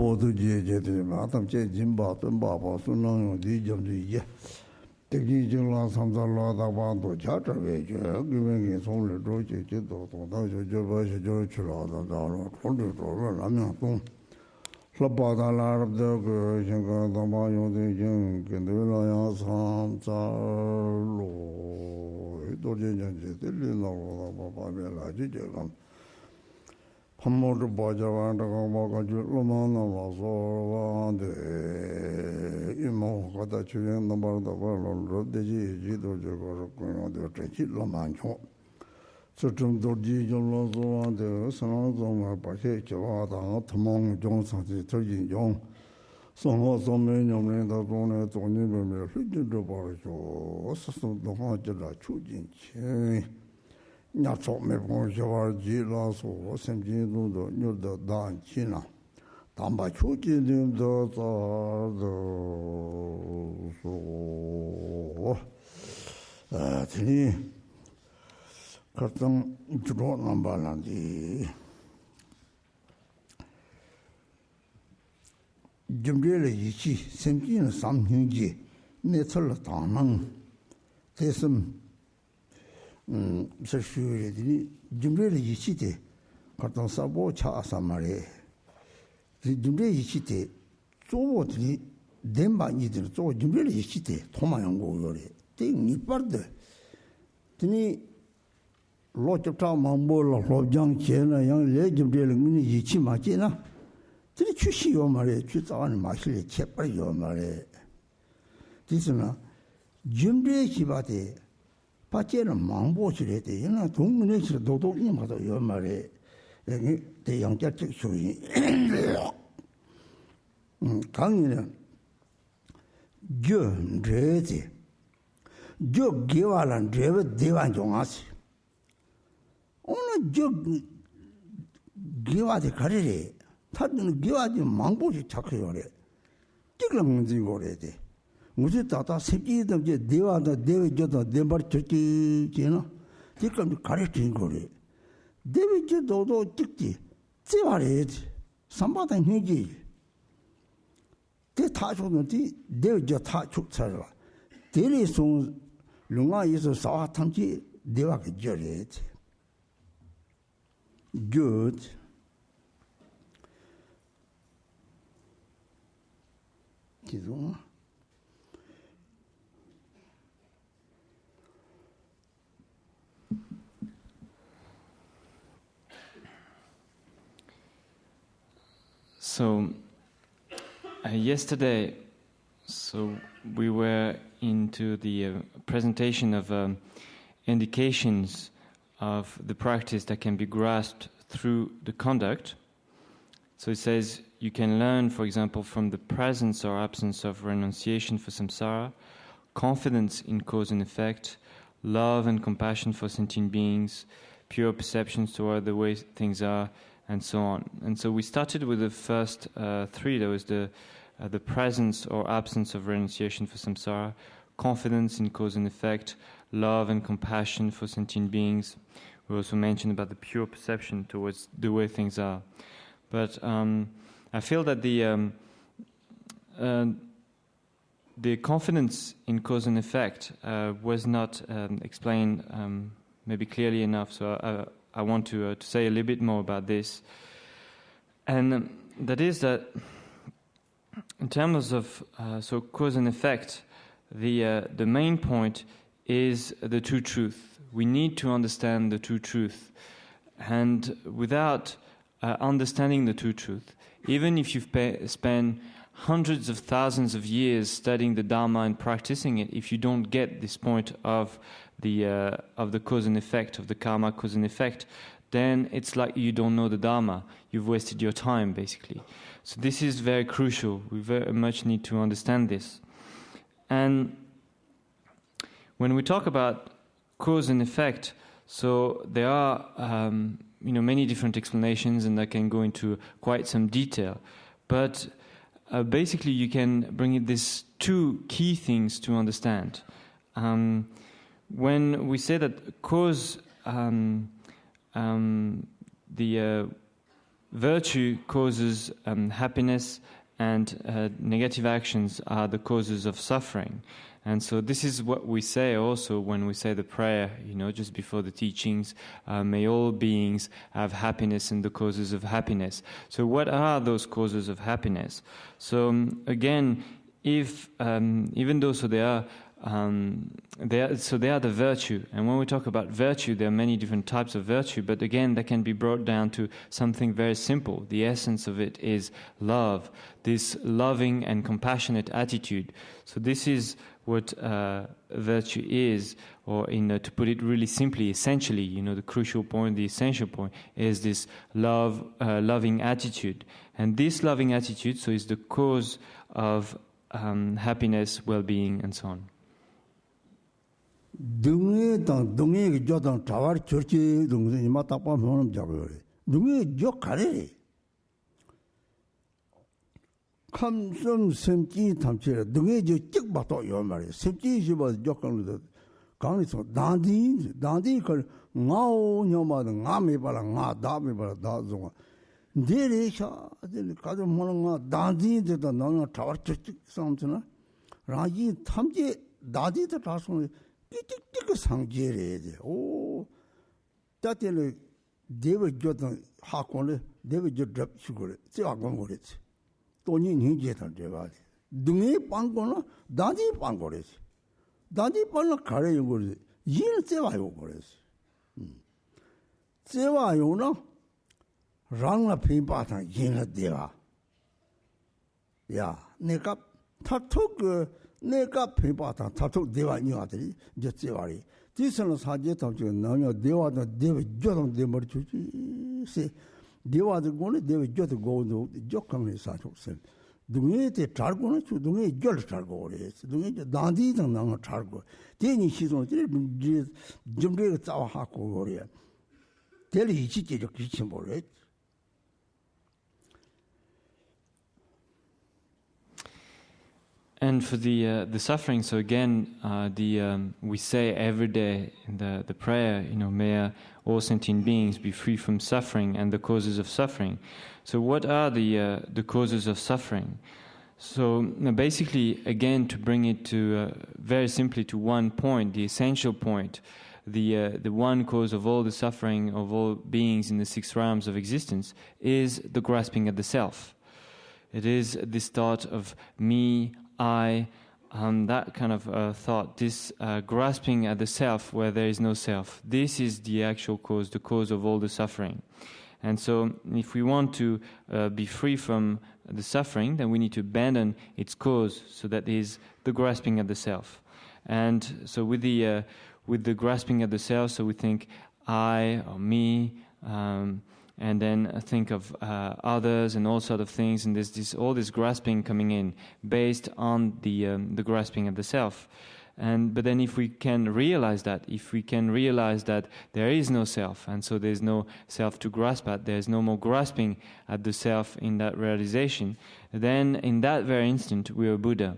Khenpo Dorje Matam Che Jimba Tumba Sunang Di Jamdi Teki Jingla Samsa Lada Bando Chatra Veja, giving his only Dorje Chito, Java Chula, Tony Lamia Labada Lerab Dorje Damayo de Jing, Kendula Samsa Lo, Dorje Lino, Papa Jigam. Hammodu Vajradhara Garchen Rinpoche Imo Kata Chuyen Nambar the World Deji Jido Jago the Trenchit Lamancho. Certain Dorje Jolo the Sanazon Pache Chavada Tamong Johnson Turgin Jong. Some many of the Rona Tony Fidget Barjo, Assistant the Hajala Chujin. Not so me for Javar Gilas or Semjin Nudo, the Dan China. Tamba Chuki the Tini Carton Draw number Landi Jumbrella Yichi, Semjin Sam Hingi, Netal Tanang, Tesum. Sashuri, Jumbrella Yichite, Carton Sabo Cha Samare. The Jumbrella Yichite, so what the Demba needed, so Jumbrella Yichite, Tomayango Yore, take me part the Tini lot of town Mambola, Lojang Chena, young legend Mini Yichima Chena. Tini Chushi Yomare, Chutan Mashli, Chepa Yomare. This is not Jumbrella Chibate. Pache는 망보시래대. 얘는 동문에서 도둑이 맞아 요 말에. 여기 대양자적 소위. 강의는 저레지. 저 개발한 저의 대wan 종아시. 오늘 저 개발이 가리래. 다들 개발이 망보시 착해요래. 지금 문제 거래대. 무슨 다다 새끼들 이제 대화다 대외저도 내말 저기지나 지금 가르치는 거래. 대외저도 찍지. 제발해야지. 삼바다 힘지. 대 타주는데 대외저 타 축차라. 대리송 롱아에서 사와탐지 대화가 저래야지. Good. 기도. So yesterday, we were into the presentation of indications of the practice that can be grasped through the conduct. So it says you can learn, for example, from the presence or absence of renunciation for samsara, confidence in cause and effect, love and compassion for sentient beings, pure perceptions toward the way things are, and so on. And so we started with the first three. There was the presence or absence of renunciation for samsara, confidence in cause and effect, love and compassion for sentient beings. We also mentioned about the pure perception towards the way things are. But I feel that the confidence in cause and effect was not explained maybe clearly enough. So I want to say a little bit more about this. And that is that in terms of so cause and effect, the main point is the true truth. We need to understand the true truth. And without understanding the true truth, even if you've spent hundreds of thousands of years studying the Dharma and practicing it, if you don't get this point of the cause and effect, of the karma cause and effect, then it's like you don't know the Dharma. You've wasted your time, basically. So this is very crucial. We very much need to understand this. And when we talk about cause and effect, so there are many different explanations, and I can go into quite some detail. But basically, you can bring in these two key things to understand. When we say that cause, virtue causes happiness, and negative actions are the causes of suffering. And so this is what we say also when we say the prayer, just before the teachings, may all beings have happiness and the causes of happiness. So what are those causes of happiness? So again, if even though they are the virtue, and when we talk about virtue, there are many different types of virtue, but again, that can be brought down to something very simple. The essence of it is love, this loving and compassionate attitude. So this is what virtue is, or to put it really simply, essentially, the crucial point, the essential point, is this loving attitude. And this loving attitude, so is the cause of happiness, well-being, and so on. 동해 교당 자활 절지 동생이 맞다 보면 잡아요. 동해 적 가래. 감성 샘지 탐체 동해 저찍 봐도 요 말이야. 샘지 집어 적강도 강에서 단디 그 나오냐마다 나메 봐라 나 다메 봐라 다종. 내리샤 가도 뭐는 거 단디도 너는 자활 절지 상처나 라지 탐제 다디도 다송 띠띠띠 상제래. 오, 따텔에 데베 조던 하고는 데베 조럽 시고래. 제가건 거랬지. 돈이 니제다 제가. 등에 빵거나 다디 빵거랬지. 다디 빵나 가래 요거지. 일 제와요 거랬지. 제와요나 랑나 핀바타 인하 데가. 야, 내가 타톡 내가 배바다 다tuk 대화 녀아들이 이제 제와리 뒤서는 사제 탐지 나녀 대화도 대외 조동 대머리 주지 대화도 고네 대외 조도 고도 적강에 사족선 등에테 잘고는 주등에 절 잘고 그래 등에 단디도 나가 잘고 대니 시선들이 좀게 싸워하고 그래 대리 지지적 기치 모래. And for the suffering, so again, we say every day in the prayer, may all sentient beings be free from suffering and the causes of suffering. So what are the causes of suffering? So basically, again, to bring it to very simply to one point, the essential point, the one cause of all the suffering of all beings in the six realms of existence is the grasping at the self. It is this thought of me, I, that kind of thought, this grasping at the self where there is no self. This is the actual cause, the cause of all the suffering. And so if we want to be free from the suffering, then we need to abandon its cause, so that is the grasping at the self. And so with the grasping at the self, so we think I or me, and then think of others and all sort of things, and there's all this grasping coming in based on the grasping at the self. But then if we can realize that there is no self, and so there's no self to grasp at, there's no more grasping at the self in that realization, then in that very instant we are Buddha.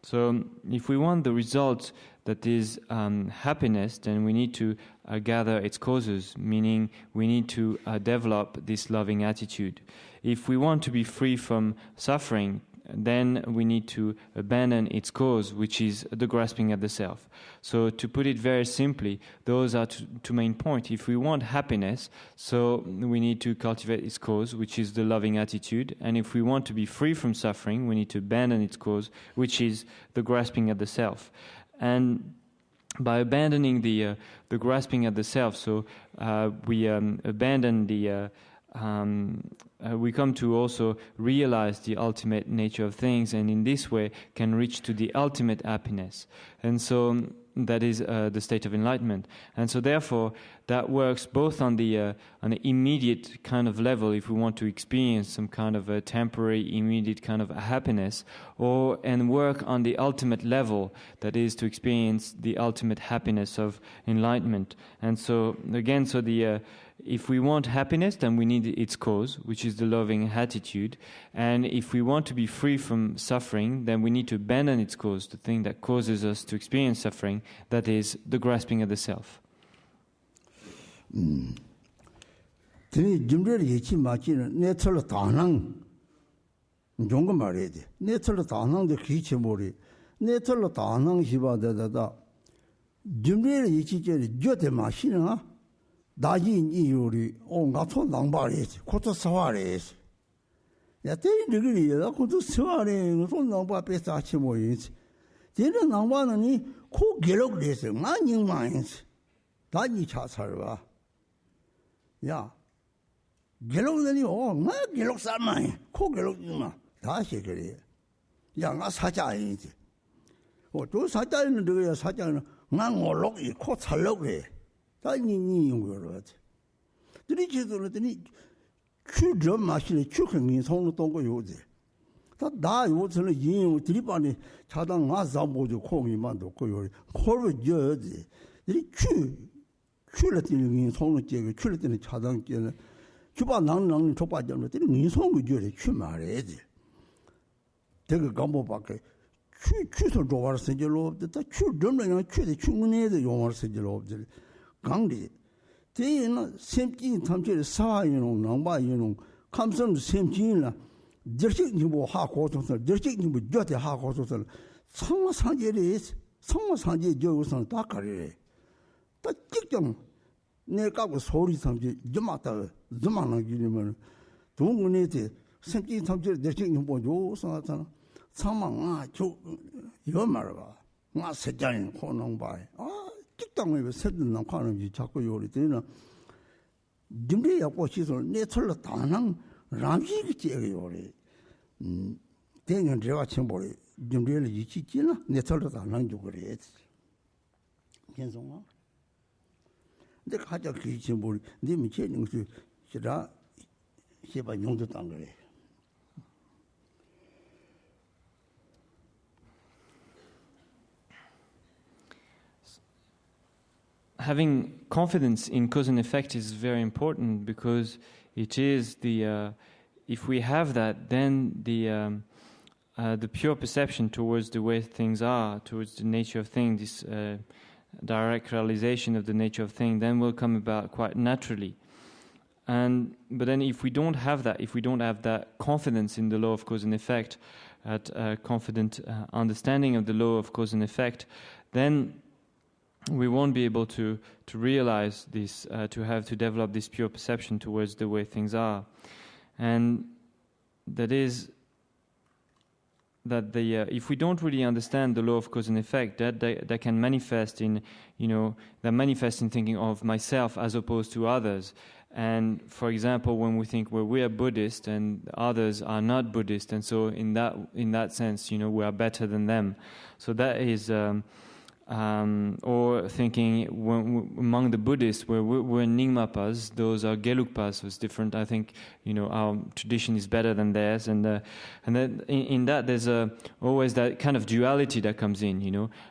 So if we want the result that is happiness, then we need to gather its causes, meaning we need to develop this loving attitude. If we want to be free from suffering, then we need to abandon its cause, which is the grasping at the self. So to put it very simply, those are two main points. If we want happiness, so we need to cultivate its cause, which is the loving attitude. And if we want to be free from suffering, we need to abandon its cause, which is the grasping at the self. And by abandoning the grasping at the self, so we abandon the we come to also realize the ultimate nature of things, and in this way can reach to the ultimate happiness. And so that is the state of enlightenment. And so therefore that works both on the immediate kind of level, if we want to experience some kind of a temporary immediate kind of happiness, and work on the ultimate level, that is to experience the ultimate happiness of enlightenment. And so again, if we want happiness, then we need its cause, which is the loving attitude. And if we want to be free from suffering, then we need to abandon its cause, the thing that causes us to experience suffering, that is the grasping of the self. Tini Jimre Yichi Machina, Natural Tanang, Jonga Maredi, Natural Tanang the Kichimori, Natural Tanang Shiba da. Jimre Yichi Jote Machina, Daji Yuri, on Gato Langbaris, Koto Sawaris. Yate degree, I could do swearing from Namba Pestachimoins. Didn't Nambani, who Gelok this, mining mines. Daji Chasarva. Yeah. Gelok, oh, my Geloks are mine. Who Gelok, Tashi, young as Haja. Or two Saja in the Sajan, Nang or Loki, caught Haloki. Daji word. The riches of the children machine, chicken in Song Tongo Yodi. That die was in a yin with Tripani, Chadang Azambo, the Komi Mando Koyori, Corvid Jodi. The chulatin in Song Jig, chulatin Chadang, Chuba Nang Topa Jam, in Song Jodi, Chumare. Take a gumbo bucket. Chuso Dover Sigilo, the children and the chumune, the Yomar Sigilo of the Gandhi. They same thing, Tamil Sa, Namba, comes on the same thing. Dirty you hot water, dirty you with dirty hot water. Some Sanjay is, some Sanjay Joes on Dakari. But Chicken, Neka was holy Sanjay, Jamata, Zamana Gilliman, Tungunete, simply Tamil, dirty you boys, some Yomara, not Sajan, Honong by. Chicken was sitting on Carnegie Chaco Yori. Dimri Apostle, Natural Tanang, Ramji Yori. Then and Dreva Chimbori, Dimri Yichina, Natural Tanang Jugret. Kensonga. The Kaja Chimbori, Dimi Chaining to Shira, Sheba Yong to Tangre. Having confidence in cause and effect is very important because it is the if we have that, then the pure perception towards the way things are, towards the nature of things, this direct realization of the nature of things, then will come about quite naturally. But then if we don't have that, if we don't have that confidence in the law of cause and effect, that confident understanding of the law of cause and effect, then we won't be able to realize this, to develop this pure perception towards the way things are. And that is that if we don't really understand the law of cause and effect, that can manifest in, that manifests in thinking of myself as opposed to others. And for example, when we think, well, we are Buddhist and others are not Buddhist, and so in that sense, we are better than them. So that is. Or thinking among the Buddhists, we're Nyingmapas, those are Gelugpas, so it's different. I think our tradition is better than theirs, and then in that there's always that kind of duality that comes in.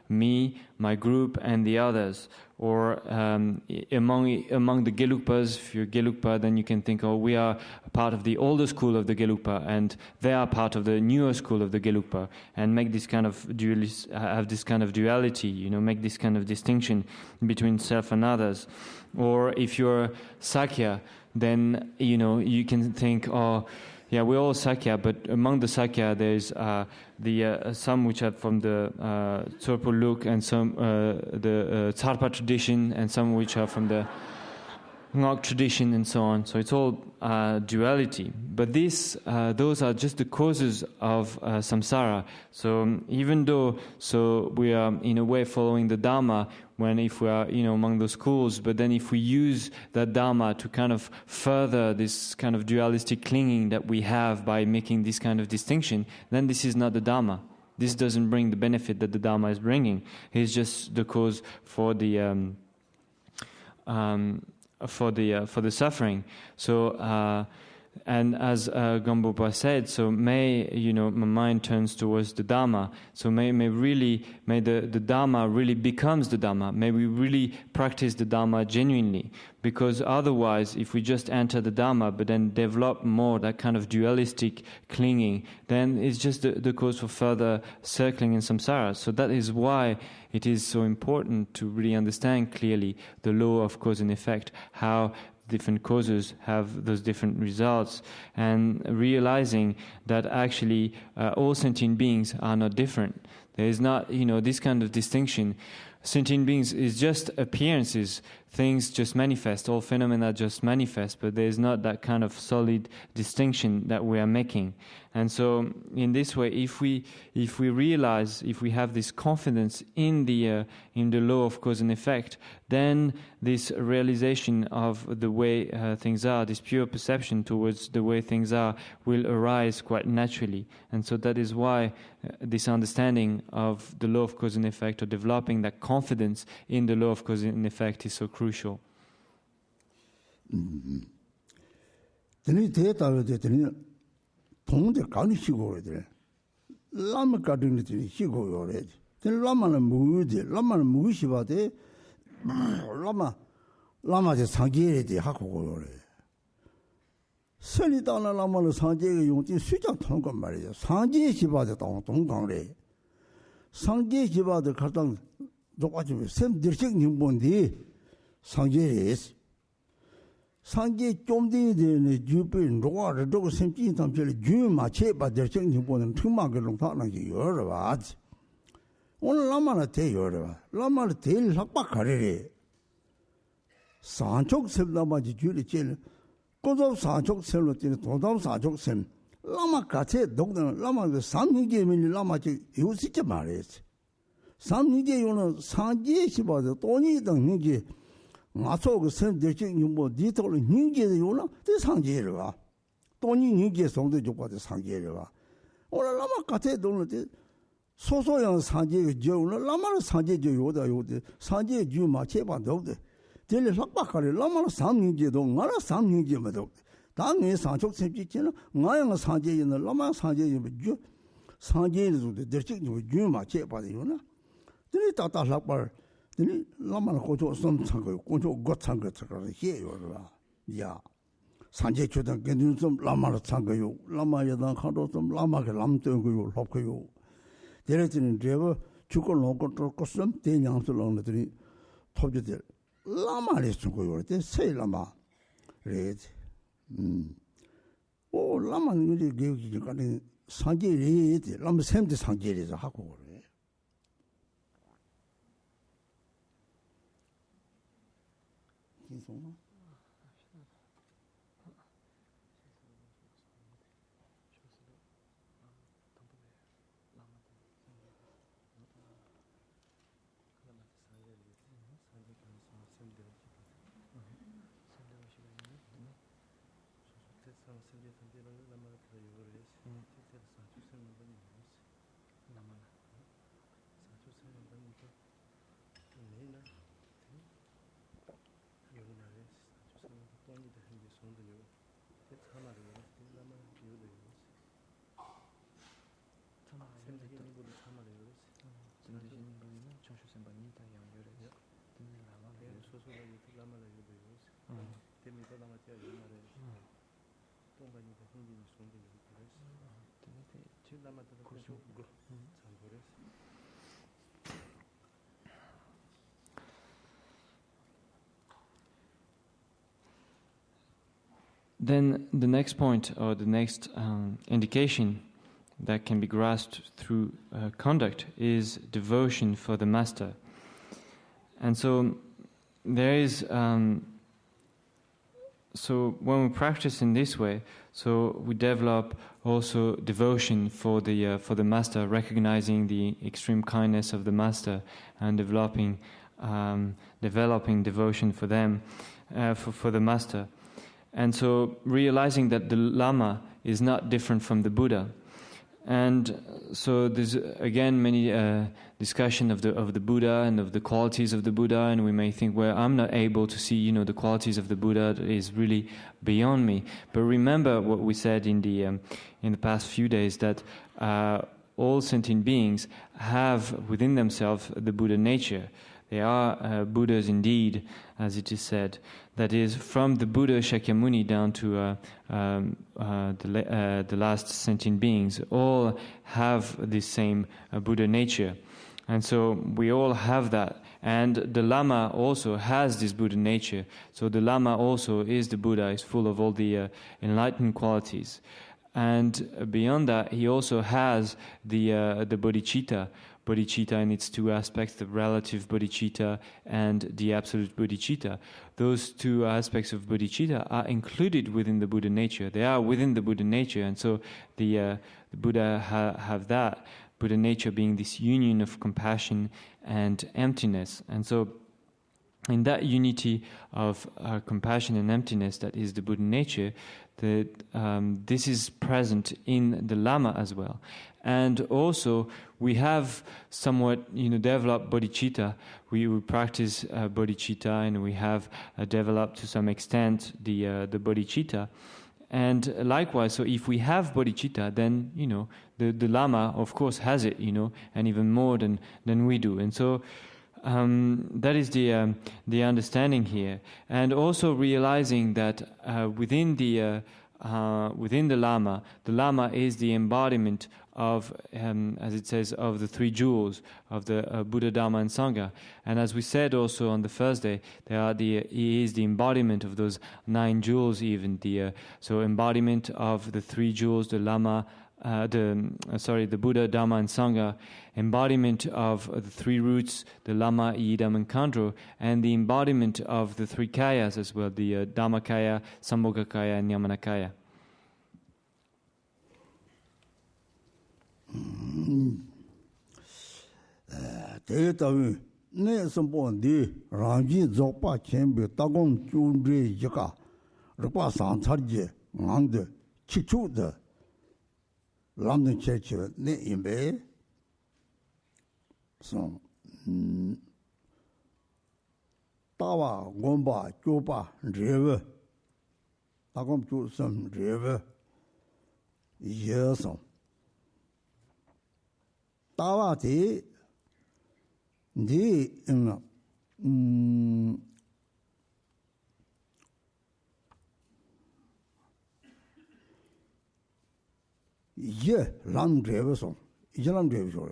Me, my group, and the others. Or among the Gelugpas, if you're Gelugpa, then you can think, oh, we are part of the older school of the Gelugpa, and they are part of the newer school of the Gelugpa, and make this kind of have this kind of duality, make this kind of distinction between self and others. Or if you're Sakya, then you can think, oh, yeah, we're all Sakya, but among the Sakya, there's some which are from the Tsorpo Luk, and some the Tsarpa tradition, and some which are from the Ngok tradition, and so on. So it's all duality. But those are just the causes of samsara. So even though we are in a way following the Dharma, if we are among those schools, but then if we use that Dharma to kind of further this kind of dualistic clinging that we have by making this kind of distinction, then this is not the Dharma. This doesn't bring the benefit that the Dharma is bringing. It's just the cause for the suffering. So and as Gambopa said, so may my mind turns towards the Dharma. So may the Dharma really becomes the Dharma. May we really practice the Dharma genuinely. Because otherwise, if we just enter the Dharma but then develop more that kind of dualistic clinging, then it's just the cause for further circling in samsara. So that is why it is so important to really understand clearly the law of cause and effect, how different causes have those different results, and realizing that actually all sentient beings are not different. There is not, this kind of distinction. Sentient beings is just appearances. Things just manifest. All phenomena just manifest, but there is not that kind of solid distinction that we are making. And so, in this way, if we realize, if we have this confidence in the law of cause and effect, then this realization of the way things are, this pure perception towards the way things are, will arise quite naturally. And so that is why this understanding of the law of cause and effect, or developing that confidence in the law of cause and effect, is so crucial. 동대 가는 시고래. 라마 가든 데 시고요래. 된 라마는 무디, 라마는 무시바데. 라마제 상계에 하고 고요래. 선이다나 라마는 상계의 용지 수장 통과 말이죠. 상계 시바데 동강래. 상계 시바데 가당 똑같이 샘 들식 님본디 상계에 상계 좀 되는 주변 로아를 두고 샘진 담절이 주마체 받을 생긴 보는 특마게 농타는 게 여러 봐. 오늘 라마나 대 여러 봐. 라마를 대일 학박하래래. 산촉 샘나마지 줄이 제일 고조 산촉 샘로 뛰는 도담 산촉 샘. 라마 같이 독는 라마의 삼인계면 라마지 요시게 말했지. 삼인계 요는 상계 시바도 돈이 등는 게 나서 그 선대적 뭐 니토를 인계의 요나 대 상계를 봐. 돈이 인계 성도 족과의 상계를 봐. 오늘 라마 같아 돈을 소소한 상계의 저는 라마의 상계의 요다 요데 상계의 주 마체반 도데. 될 학박하래 라마의 상인계도 나라 상인계마도 당의 상촉 셈지는 나양 상계에는 라마 상계의 주 상계의 대적 주 마체반 요나. 들 따따 학발 이 라마는 고조 좀 참고 고조 got 참고 저거 해요라. 야. 산제 주던 견준 좀 라마를 참고요. 라마에다 가도 좀 라마게 남던고요. 럽고요. 데레지는 제가 죽을 놓고 또 좀 대냥을 넣는더니 톱지들 라마를 쓰고요. 때 세라마. 그래지. 오 라마는 이제 교육이 가는 산제리 라마 샘대 산제리에서 하고 그래. 인송 Then the next point, or the next indication that can be grasped through conduct, is devotion for the master. And so there is, so when we practice in this way, so we develop also devotion for the master, recognizing the extreme kindness of the master, and developing devotion for them, for the master. And so realizing that the Lama is not different from the Buddha. And so there's again many discussion of the Buddha and of the qualities of the Buddha, and we may think, well, I'm not able to see, the qualities of the Buddha, that is really beyond me. But remember what we said in the past few days, that all sentient beings have within themselves the Buddha nature. They are Buddhas indeed, as it is said. That is, from the Buddha Shakyamuni down to the last sentient beings, all have this same Buddha nature. And so we all have that. And the Lama also has this Buddha nature. So the Lama also is the Buddha, is full of all the enlightened qualities. And beyond that, he also has the bodhicitta. Bodhicitta in its two aspects, the relative bodhicitta and the absolute bodhicitta. Those two aspects of bodhicitta are included within the Buddha nature. They are within the Buddha nature, and so the Buddha have that. Buddha nature being this union of compassion and emptiness. And so in that unity of compassion and emptiness that is the Buddha nature, this is present in the Lama as well. And also we have somewhat developed bodhicitta. We practice bodhicitta, and we have developed to some extent the bodhicitta. And likewise, so if we have bodhicitta, then the Lama of course has it, and even more than we do. And so that is the understanding here, and also realizing that within the Lama is the embodiment of, as it says, of the three jewels of the Buddha, Dharma, and Sangha. And as we said also on the first day, he is the embodiment of those 9 jewels, even so embodiment of the 3 jewels, the Lama. The Buddha, Dharma, and Sangha, embodiment of the 3 roots, the Lama, Yidam, and Khandro, and the embodiment of the 3 kayas as well, the Dhammakaya, Sambhogakaya, and Yamanakaya. Te ne sampo di rangi zokpa chenbe tagong chundre yika rukpa sancharje ngangde chichu de lamden cheche ne imbe so tawa gomba chopa reve tagong chu sam reve yeso tawa de di ye lam dreve so ye lam dreve so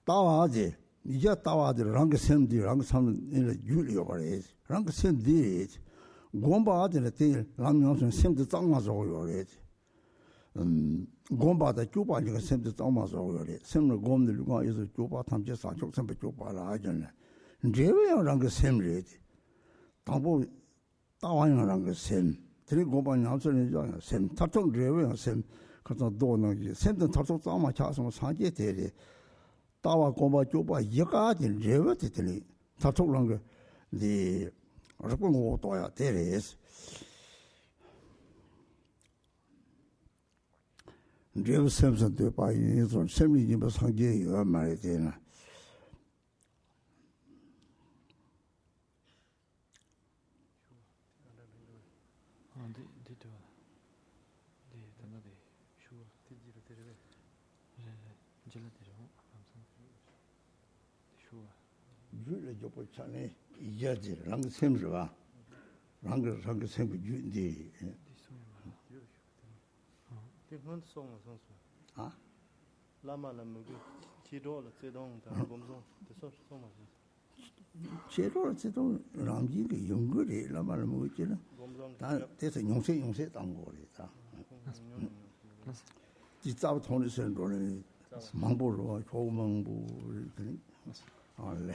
tawa de ye tawa de rang sem di rang sam in yuli yore rang sem di gomba de te lam yong sem de zang ma so yore gomba da juba ni sem de zang ma so yore sem de gom de lu ga is juba tam je sa chok sem be juba la jan dreve yang rang sem re tabo tawa yang rang sem tri gomba nyam so ni sem ta chok dreve yang sem 그래서 도는 센터 탑속 싸마 차서 사제 대리 따와 고바 쪼바 여가지 레버티들이 탑속란 거네 어떻게 뭐 또야 대리스 레버 샘선도 봐 이런 샘리님 상계 요 말이 되나 를 줘 보자네 이제지 랑 샘르와 랑 샘부 유인디 대본 송아 송수 아 라마라무 지도를 제동 다 검송 대서 송아 제도를 제동 랑지가 연거리 라마라무 있잖아 다 대서 용세 당고리다 지자부 통일선 거는 망보로 조망부 알레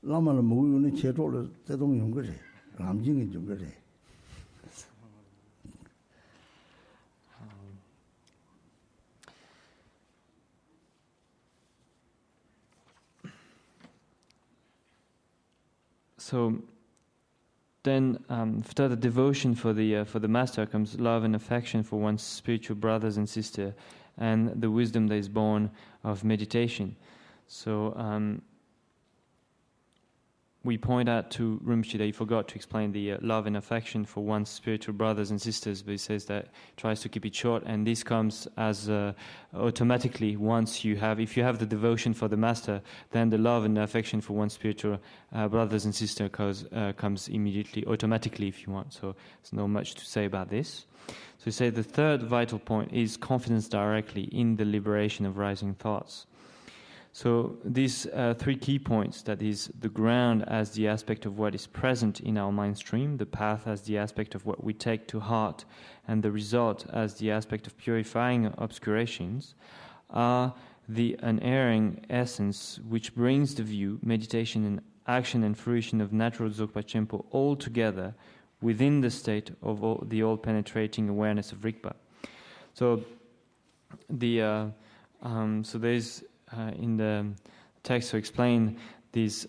라마는 모유는 제도를 대동 연거리 람징이 연거리 So then after the devotion for the master comes love and affection for one's spiritual brothers and sister, and the wisdom that is born of meditation. So we point out to Rinpoche that he forgot to explain the love and affection for one's spiritual brothers and sisters, but he says that he tries to keep it short, and this comes as automatically once you have, if you have the devotion for the master, then the love and the affection for one's spiritual brothers and sisters comes immediately, automatically, if you want. So there's not much to say about this. So you say the third vital point is confidence directly in the liberation of rising thoughts. So these three key points, that is the ground as the aspect of what is present in our mind stream, the path as the aspect of what we take to heart, and the result as the aspect of purifying obscurations, are the unerring essence which brings the view, meditation and action and fruition of natural Dzogchen Khenpo all together within the state of the all-penetrating awareness of Rigpa. So there's in the text to explain this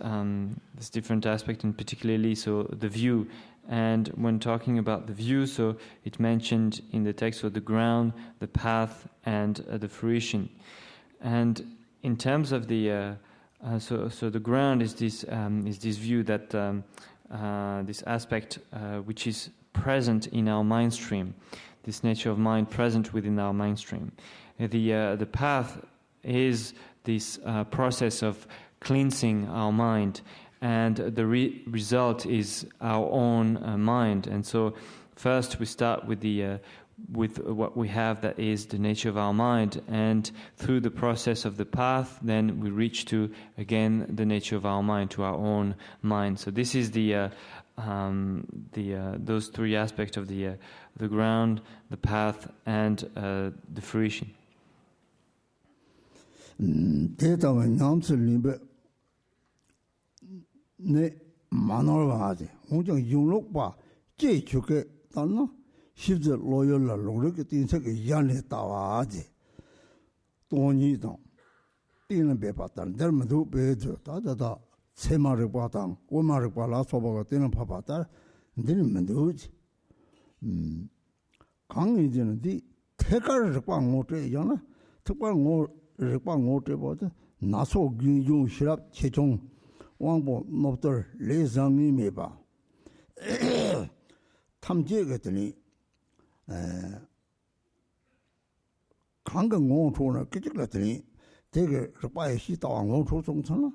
different aspect, and particularly so the view. And when talking about the view, so it mentioned in the text, so the ground, the path, and the fruition. And in terms of the so the ground is this view that this aspect which is present in our mind stream, this nature of mind present within our mind stream. The path is this process of cleansing our mind, and the result is our own mind. And so first we start with with what we have, that is the nature of our mind, and through the process of the path then we reach to again the nature of our mind, to our own mind. So this is those three aspects of the ground, the path, and the fruition. 대답은 냠슬림베 네 만월바지 홍정 용록바 제축에 달나 십제 로열라 로르게 띵색에 야네 따와지 돈이도 띵는 배봤다 derm도 배죠 다다다 세마를 봐당 오마를 봐라 소바가 띵는 봐봤다 되는 도지 강의되는데 태가를 꽝못해 야나 특별 르꽝오테보다 나소 기중 시랍 최종 왕보 높들 레상이 메바 탐제거더니 강강공초는 깨질렀더니 되게 르빠에 시다왕공초 정천은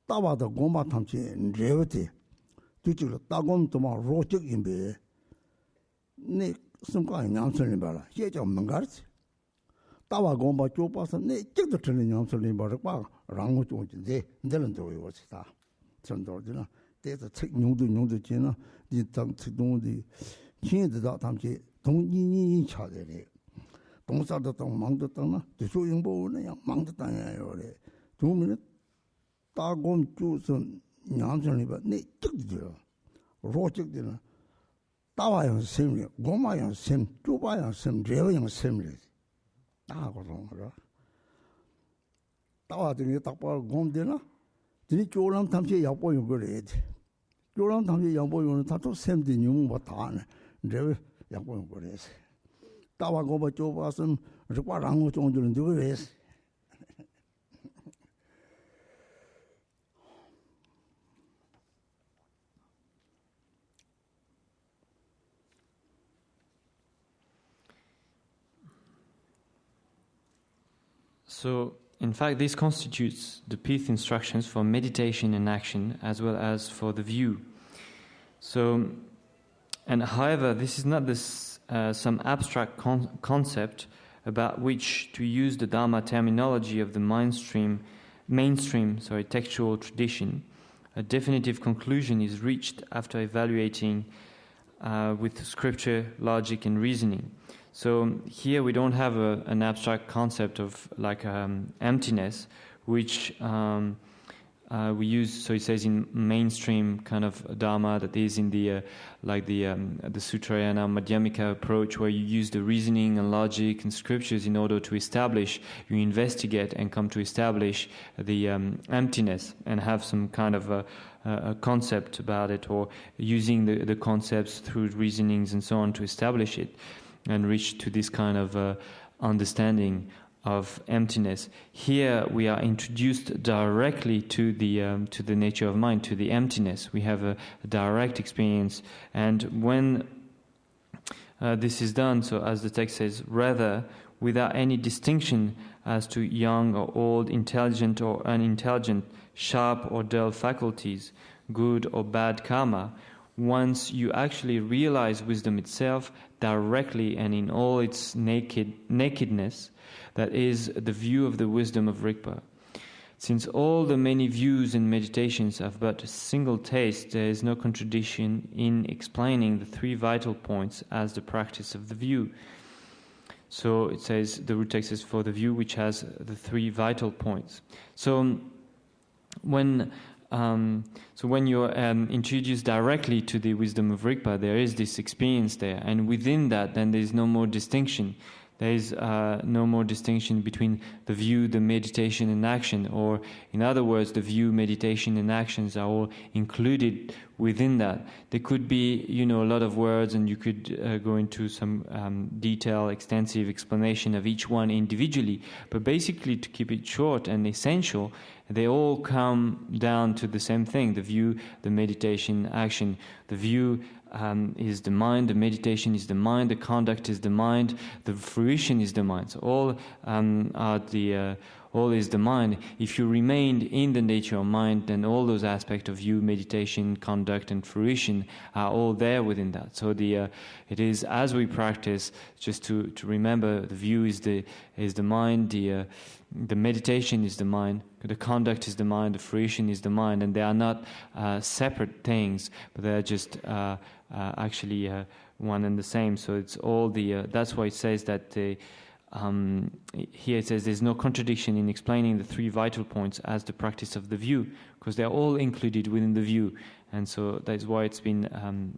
따와도 고마 탐제 레버티 뒤쪽으로 따곰도 막 로적인데 네 숨가에 냠설님 봐라 예정 뭔가지 따와 공부 좁아서 내 찍도 틀린 냠설님 봐라 랑고 좋은데 내는 또 이거다 전도들은 대서 책 용도 지나 이땅 특동의 신의다 담지 동인이 차대래 동사도 동 망도 땅나 대소용보는 망도 땅이에요래 도문에 따곰 주선 냠설님 봐내 찍도 로적들은 따와요 셈이 고마요 셈 좁아요 셈 레어요 셈이 따고서 그러 따와더니 딱봐 곰되나 드니 쪼람 탐시 약보용 그래 쪼람 탐시 약보용은 다또 셈디 용 못하네 레어 약보용 그래 따와 고바 좁아서 르과랑고 정도는 그래. So, in fact, this constitutes the pith instructions for meditation and action, as well as for the view. So, and however, this is not some abstract concept about which to use the Dharma terminology of the mainstream textual tradition. A definitive conclusion is reached after evaluating with scripture, logic, and reasoning. So here we don't have an abstract concept of like emptiness, which we use. So it says in mainstream kind of Dharma, that is in the Sutrayana Madhyamika approach, where you use the reasoning and logic and scriptures in order to establish, you investigate and come to establish the emptiness and have some kind of a concept about it, or using the concepts through reasonings and so on to establish it and reach to this kind of understanding of emptiness. Here we are introduced directly to the nature of mind, to the emptiness. We have a direct experience, and when this is done, so as the text says, rather without any distinction as to young or old, intelligent or unintelligent, sharp or dull faculties, good or bad karma, once you actually realize wisdom itself directly and in all its nakedness, that is the view of the wisdom of Rigpa. Since all the many views and meditations have but a single taste, there is no contradiction in explaining the three vital points as the practice of the view. So it says, the root text is for the view which has the three vital points. So when you're introduced directly to the wisdom of Rigpa, there is this experience there, and within that, then there is no more distinction. There is no more distinction between the view, the meditation, and action, or in other words, the view, meditation, and actions are all included within that. There could be, a lot of words, and you could go into some detailed, extensive explanation of each one individually, but basically, to keep it short and essential, they all come down to the same thing: the view, the meditation, action. The view is the mind, the meditation is the mind, the conduct is the mind, the fruition is the mind. So all is the mind. If you remained in the nature of mind, then all those aspects of view, meditation, conduct, and fruition are all there within that. So it is as we practice just to remember the view is the mind, the meditation is the mind, the conduct is the mind, the fruition is the mind, and they are not separate things, but they are just actually one and the same. So it's all that's why it says that here it says there's no contradiction in explaining the three vital points as the practice of the view, because they're all included within the view, and so that's why it's been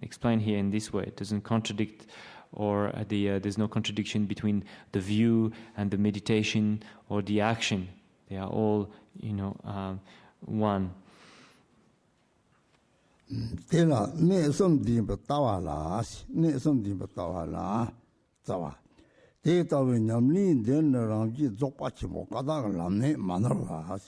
explained here in this way. It doesn't contradict, or there's no contradiction between the view and the meditation or the action. They are all, one. Tela ne som di ba tawa la, ne som di ba tawa la, tawa. Te tawa nyamli den ramji zokpa chi mo kada lam ne manarwa.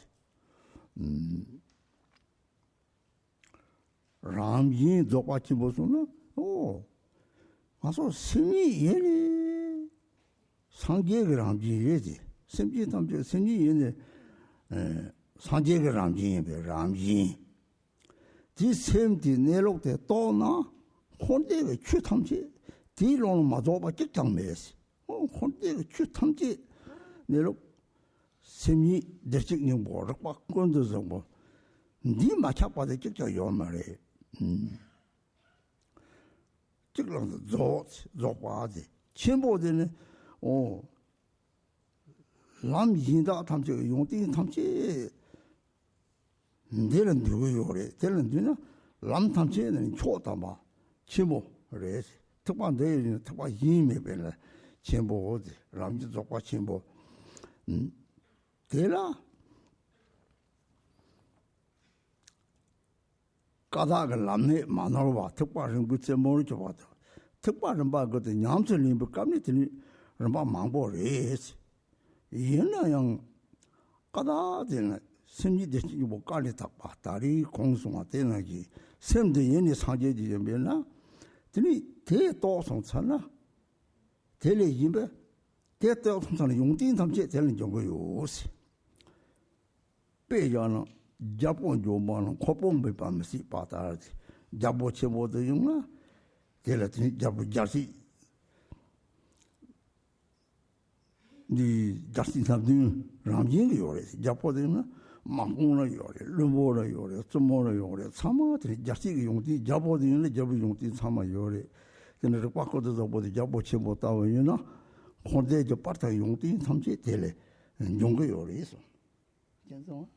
Ramji zokpa chi mo suna, oh. 가서 심이 얘네 상계가 ramji 예지. 심지 담지 심이 얘네 상계가 ramji ramji. 디 셈디 내록대 또나 혼대가 추탐지 디로는 맞아봐 직장매시. 혼대가 추탐지 내록 심이 대직령 뭐를 막 건드서 뭐 니 맞춰봐도 직장 요 말에. 직랑도 조과지 첨보되는 남인다 탐지 용띠 탐지 내는 누구요 그래 되는 누나 남 탐지는 초다 봐 첨보 그래 특반 내는 특반 힘에 별라 첨보지 남지 조과 첨보 되라 까다가 남네 만나러 와 특별한 것에 모르 줘 봐도 특별한 바 그때 냠슬님 감리더니 뭐 망보래지 얘는 까다되는 심리대지 뭐 깔리 딱 봤다리 공송화 되는지 샘도 얘네 상제지 면나 드니 대도송찬나 대례임be 대도송찬 용딘 담제 되는 정도요시 빼야는 자본 조만은 코봉을 밤시 빠다지 자보체 모두 용나 데라티 자보 자시 니 자시 삼든 ramjin 요래 자포되나 망공나 요래 르모나 요래 쯤모나 요래 참아들이 자시 용디 자보되는 자보 용디 참아 요래 근데 꽉거도 보디 자보체 못 따오이나 혼대 저 빠타 용디 삼지 되래 용거 요래 있어 괜찮아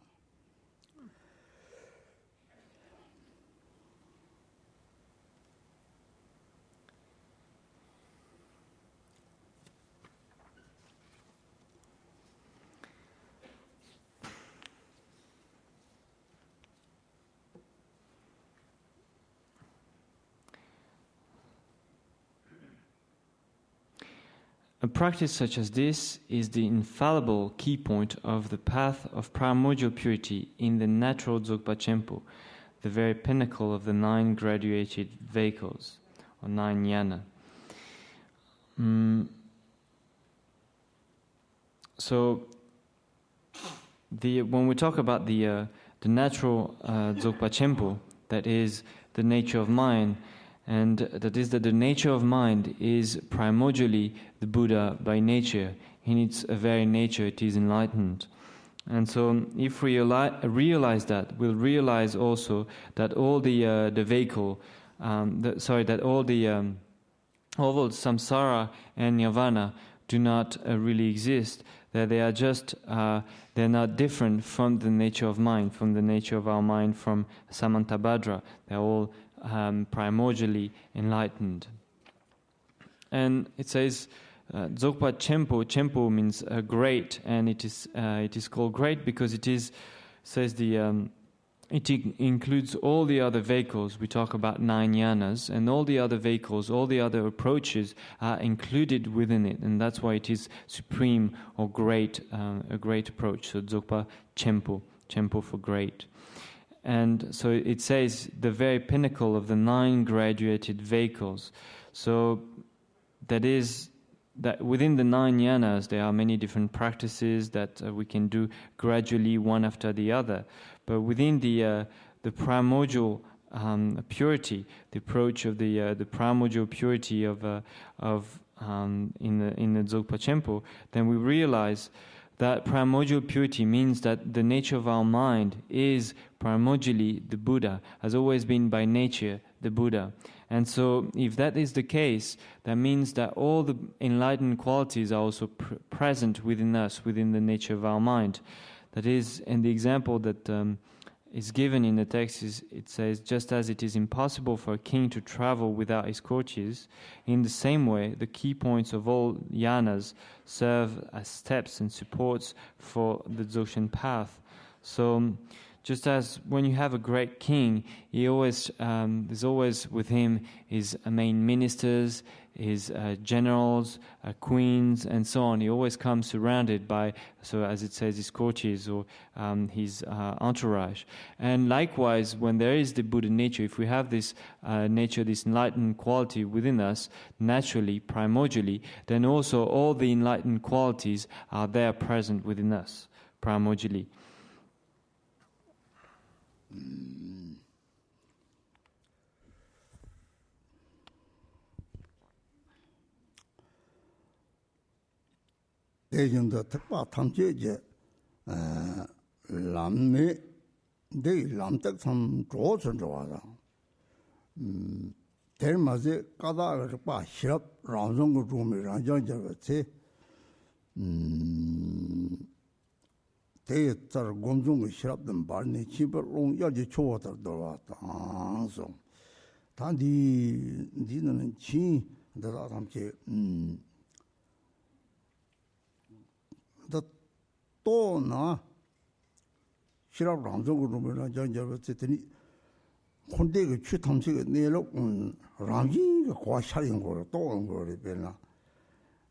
a practice such as this is the infallible key point of the path of primordial purity in the natural Dzogpa Khenpo, the very pinnacle of the 9 graduated vehicles, or 9 jhana. So, when we talk about the natural Dzogpa Khenpo, that is the nature of mind, and that is that the nature of mind is primordially the Buddha by nature. In its very nature, it is enlightened. And so, if we realize that, we'll realize also that all the vehicle, that all samsara and nirvana do not really exist. That they are just, they're not different from the nature of mind, from the nature of our mind, from Samantabhadra. They're all primordially enlightened. And it says, Dzogpa Khenpo. Khenpo means great, and it is called great because it includes all the other vehicles. We talk about 9 jhanas, and all the other vehicles, all the other approaches are included within it, and that's why it is supreme or great, a great approach. So Dzogpa Khenpo, Khenpo for great. And so it says the very pinnacle of the 9 graduated vehicles. So that is that within the 9 jhanas there are many different practices that we can do gradually one after the other. But within the primordial purity, the approach of the primordial purity in the Dzogpa Khenpo, then we realize that primordial purity means that the nature of our mind is primordially the Buddha, has always been by nature the Buddha. And so if that is the case, that means that all the enlightened qualities are also present within us, within the nature of our mind. That is, and the example that is given in the text it says, just as it is impossible for a king to travel without his courtiers, in the same way the key points of all jhanas serve as steps and supports for the Dzogchen path. So just as when you have a great king, he always there's always with him his main ministers, his generals, queens, and so on. He always comes surrounded by, so as it says, his courtiers or his entourage. And likewise, when there is the Buddha nature, if we have this nature, this enlightened quality within us, naturally, primordially, then also all the enlightened qualities are there present within us, primordially. 대중도 특파 탐제제 남매 내 남덕 참 좋은 좋아라 대마제 까다가 봐 시럽 라운송고 좀이랑 저저체 대저 공중의 시럽든 발네 집을롱 여기 초어도 돌아왔다 소 단디 니는 지 내가 함께 또나 시럽 랑정으로 보면 저저랬더니 혼대가 추탐식을 내로 랑지가 과샤린 거로 또온 거를 변나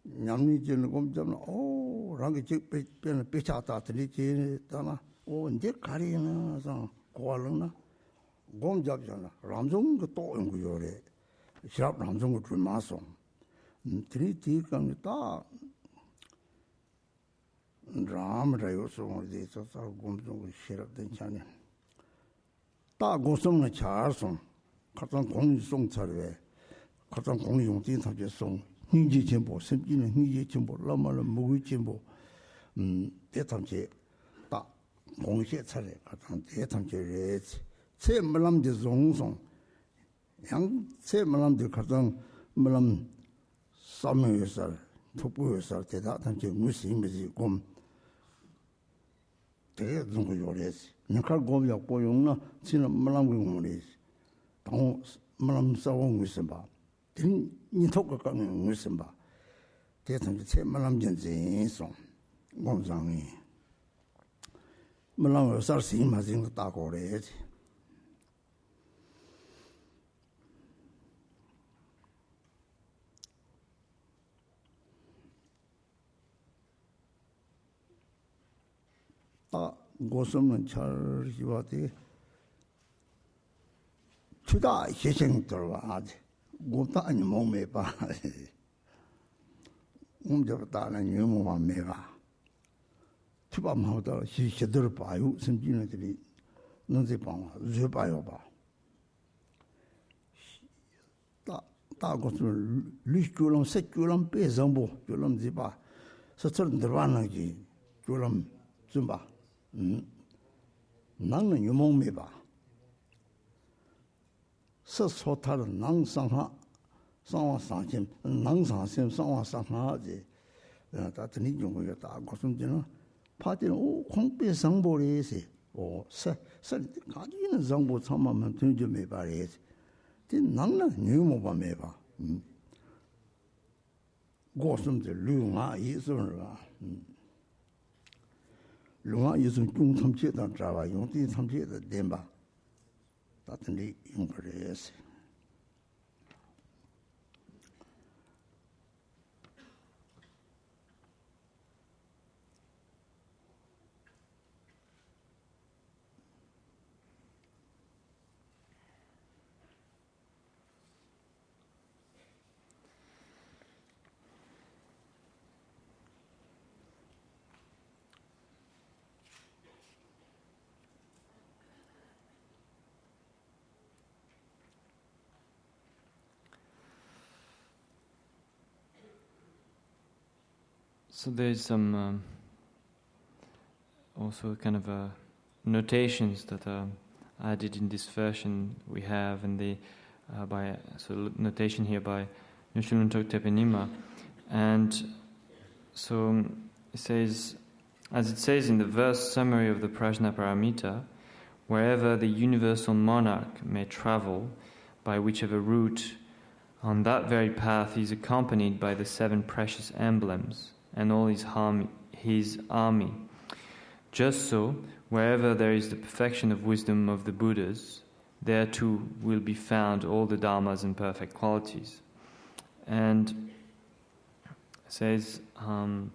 냠니지는 검점은 오 랑게 직변을 빼차다더니 제다나 오 이제 가리나서 고알나 검잡잖아 랑정 그 또온 거요래 시럽 랑정을 줄 마소 드니 뒤감이 딱 Ram रहो सो दे तो सा गुम जो Sherab den chane da go song na char song khatan gong song charwe khatan gong yong din ta je song ni ji chen bo sim ji ni ji chen bo la ma la mu ji chen bo de tam je da gong xie chare khatan de tam je re che ma lam de zong song yang che ma lam de khatan ma lam sa me yo sar tu bu yo sar de da tam je mu si me ji gom 대중국요리스 니칼 고비야 고용나 지는 말랑고용이스 동 말랑 싸운 것은 봐 든 니톡가 가는 것은 봐 대통령 제 말랑 전쟁송 공장이 말랑 살시 맞은 거 따고래지 다 고슴은 철기와데 투다 희생들와 아지 고다 아니 몸에 봐 움접다는 유무만 매가 투밤하다 희시들 봐요 심지네들이 너지 봐 저 봐 다 고슴 리슈람 색줄람 배정보 줄람 지바 서처럼 들어가는지 줄람 좀 봐. 나는 유목매 봐. 서소타는 낭상하 상화상심 낭상심 상화상하지. 다 드니 종고가 다 고슴지는 파티는 공배상보리에서 서 가지는 정보 참만 든좀해 봐야지. 진 나는 유목만 매 봐. 고슴들 류가 있어라. 류가 있으면 중 참치다 잡아 용띠 참치다 댐바 같은데 용거래서 So there's some also kind of notations that are added in this version we have, and the notation here by Nushlun Toktepe Nima, and so it says, as it says in the verse summary of the Prajna Paramita, wherever the universal monarch may travel, by whichever route, on that very path he is accompanied by the 7 precious emblems and all his army. Just so, wherever there is the perfection of wisdom of the Buddhas, there too will be found all the dharmas and perfect qualities. And it says, in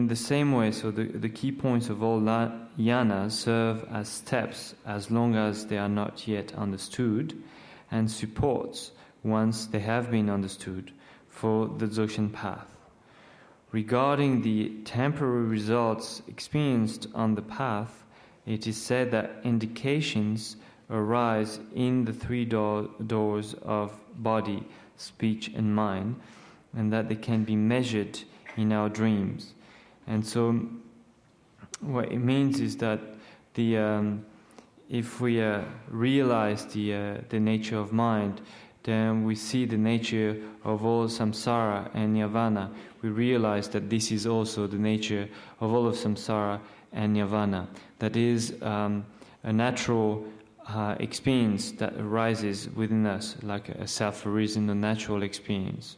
the same way, so the key points of all yanas serve as steps as long as they are not yet understood, and supports once they have been understood, for the Dzogchen path. Regarding the temporary results experienced on the path, it is said that indications arise in the 3 doors of body, speech and mind, and that they can be measured in our dreams. And so what it means is that if we realize the nature of mind, then we see the nature of all samsara and nirvana. We realize that this is also the nature of all of samsara and nirvana. That is a natural experience that arises within us, like a self-arisen, a natural experience.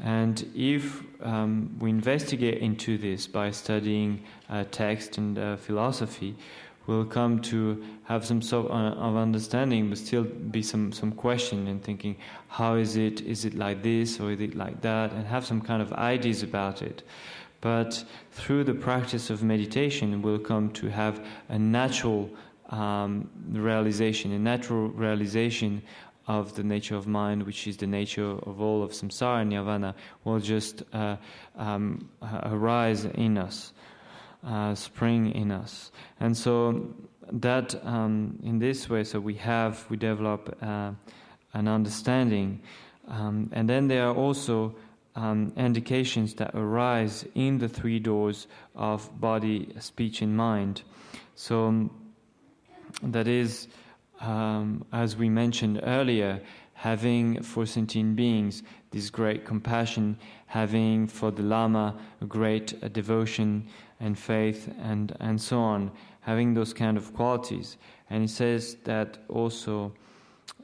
And if we investigate into this by studying text and philosophy, we'll come to have some sort of understanding, but still be some question and thinking, how is it? Is it like this or is it like that? And have some kind of ideas about it. But through the practice of meditation, we'll come to have a natural realization of the nature of mind, which is the nature of all of samsara and nirvana, will just arise in us. Spring in us, and so that in this way, so we develop an understanding, and then there are also indications that arise in the 3 doors of body, speech, and mind. So that is, as we mentioned earlier, having for sentient beings this great compassion, having for the Lama a great devotion and faith, and so on, having those kind of qualities. And he says that also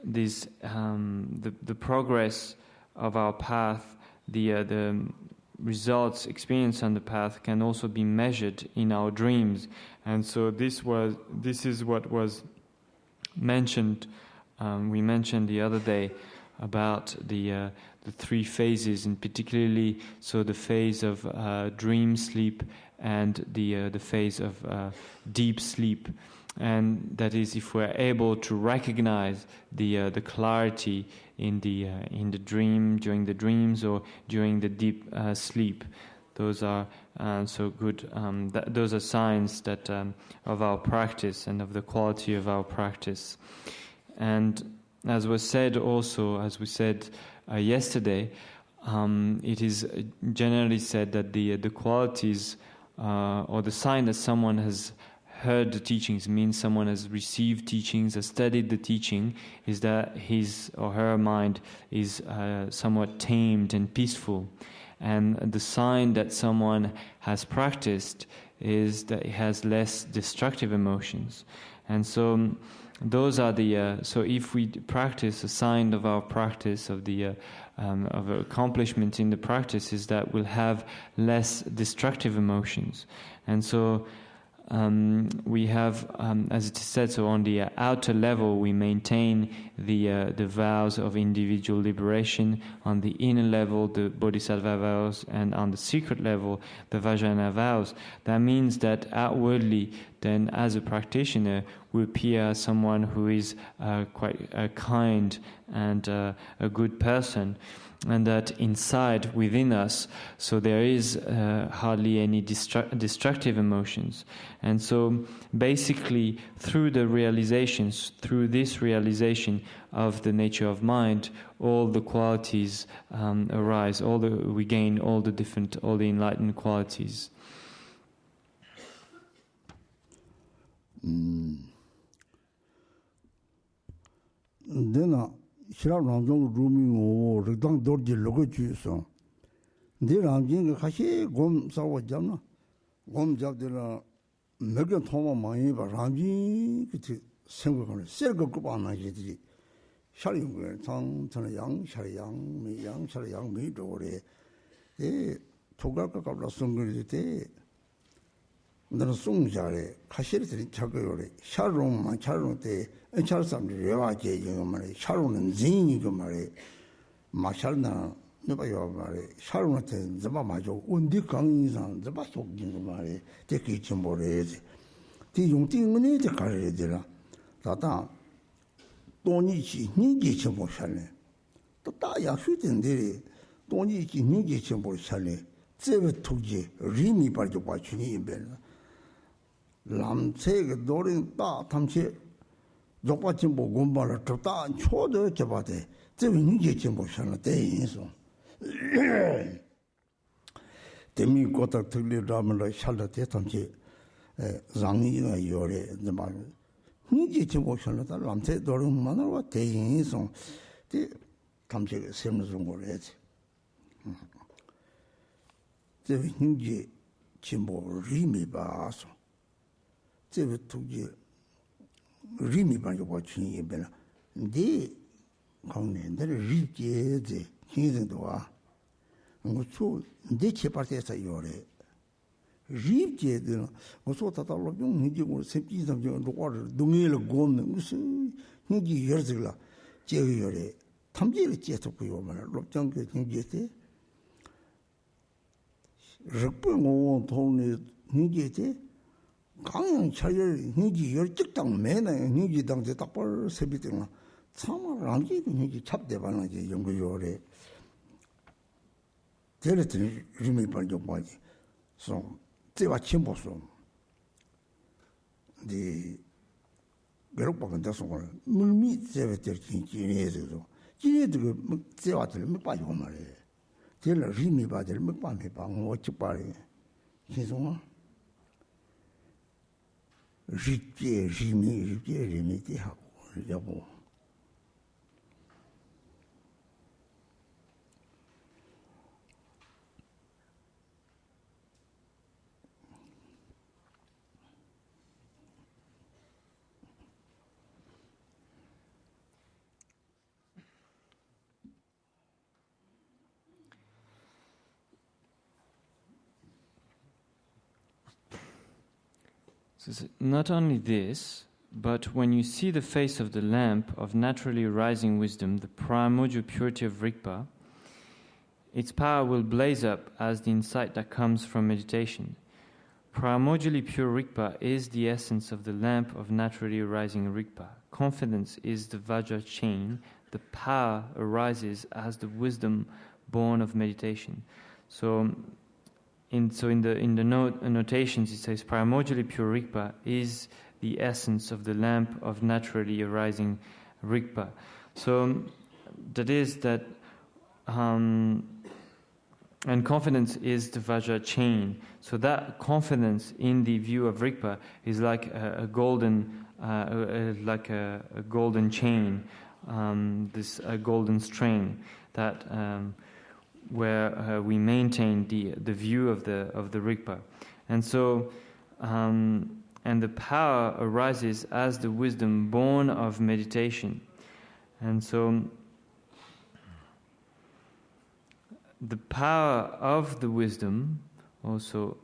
this the progress of our path, the results experienced on the path can also be measured in our dreams. And so this is what was mentioned. We mentioned the other day about the three phases, and particularly so the phase of dream sleep and the phase of deep sleep. And that is, if we're able to recognize the clarity in the dream, during the dreams, or during the deep sleep, those are so good. Those are signs that of our practice and of the quality of our practice. And as was said also, as we said yesterday, it is generally said that the qualities or the sign that someone has heard the teachings, means someone has received teachings, has studied the teaching, is that his or her mind is somewhat tamed and peaceful. And the sign that someone has practiced is that it has less destructive emotions. And so those are the so if we practice, a sign of our practice, of the of accomplishment in the practice, is that we'll have less destructive emotions. And so we have, as it is said, so on the outer level we maintain the vows of individual liberation, on the inner level the bodhisattva vows, and on the secret level the vajrayana vows. That means that outwardly, then, as a practitioner, we appear as someone who is quite kind and a good person, and that inside, within us, so there is hardly any destructive emotions. And so basically, through the realizations, through this realization of the nature of mind, all the qualities arise, we gain all the enlightened qualities. Lerab Ling rooming or Garab Dorje logo juice. Lerab Ling Hashi Gom Sawa Jamna. Gom Jabdela Megan Toma Mai, but Ramji single circle group on Najiti. Sharing Tang Tanayang, Shariang, me young, Shariang, me dore. They took up a couple of songs. Then song jare, Kashiri Chagore, Sharon, my Charon. And Charleston Revaje, Sharon and Zing, Mashalna, Nebayo, Sharon, Zabamajo, Undikang, the Basso, take each and more. The young thing we need to carry the Tata. Don't need each and more shally. Tata, shooting the don't need each and more shally. Seven took ye, Rimi by the watching in bed. Lam take Dorin Da Tamche. Jopachimbo Gumbala Tota and Chodo Chabate, they will need Jimbo Shana Day. Demi got a tuli ramala shalda tetamche, Zangina Yore, the man. Need Jimbo Shana, Lamte Dorum Manor, they so the Tamche Simson or it. They will need Jimbo Rimi Basso. They will took you. Rimi Banjo watching you better. They come in there, read the Kingdom Doa. And so they keep at your read the also that all of you will simply of the water, Dumil Gom, Niji years ago, Jerry, Tamil jet of your man, Lopjang getting jetty. Ripple on Tony Nijete. 강양 차열 니지 열직당 매나 니지 당제 딱벌 세비등아 참을 안지 니지 찹대반하지 연구요래 데르트니 리미 발교 뭐지 소 제와 침보소 디 베록박은 대소 물미 제베터 진지에서 지에도 제와들 못 봐요 말에 데르 리미 바들 못 봐매 방 어찌 봐래 계속 Ripie, Rimi, Yabo. So not only this, but when you see the face of the lamp of naturally rising wisdom, the primordial purity of Rigpa, its power will blaze up as the insight that comes from meditation. Primordially pure Rigpa is the essence of the lamp of naturally arising Rigpa. Confidence is the Vajra chain. The power arises as the wisdom born of meditation. So in the notations it says primordially pure Rigpa is the essence of the lamp of naturally arising Rigpa. So that is that, and confidence is the Vajra chain. So that confidence in the view of Rigpa is like a golden, golden chain, this golden string that where we maintain the view of the Rigpa, and so and the power arises as the wisdom born of meditation, and so the power of the wisdom also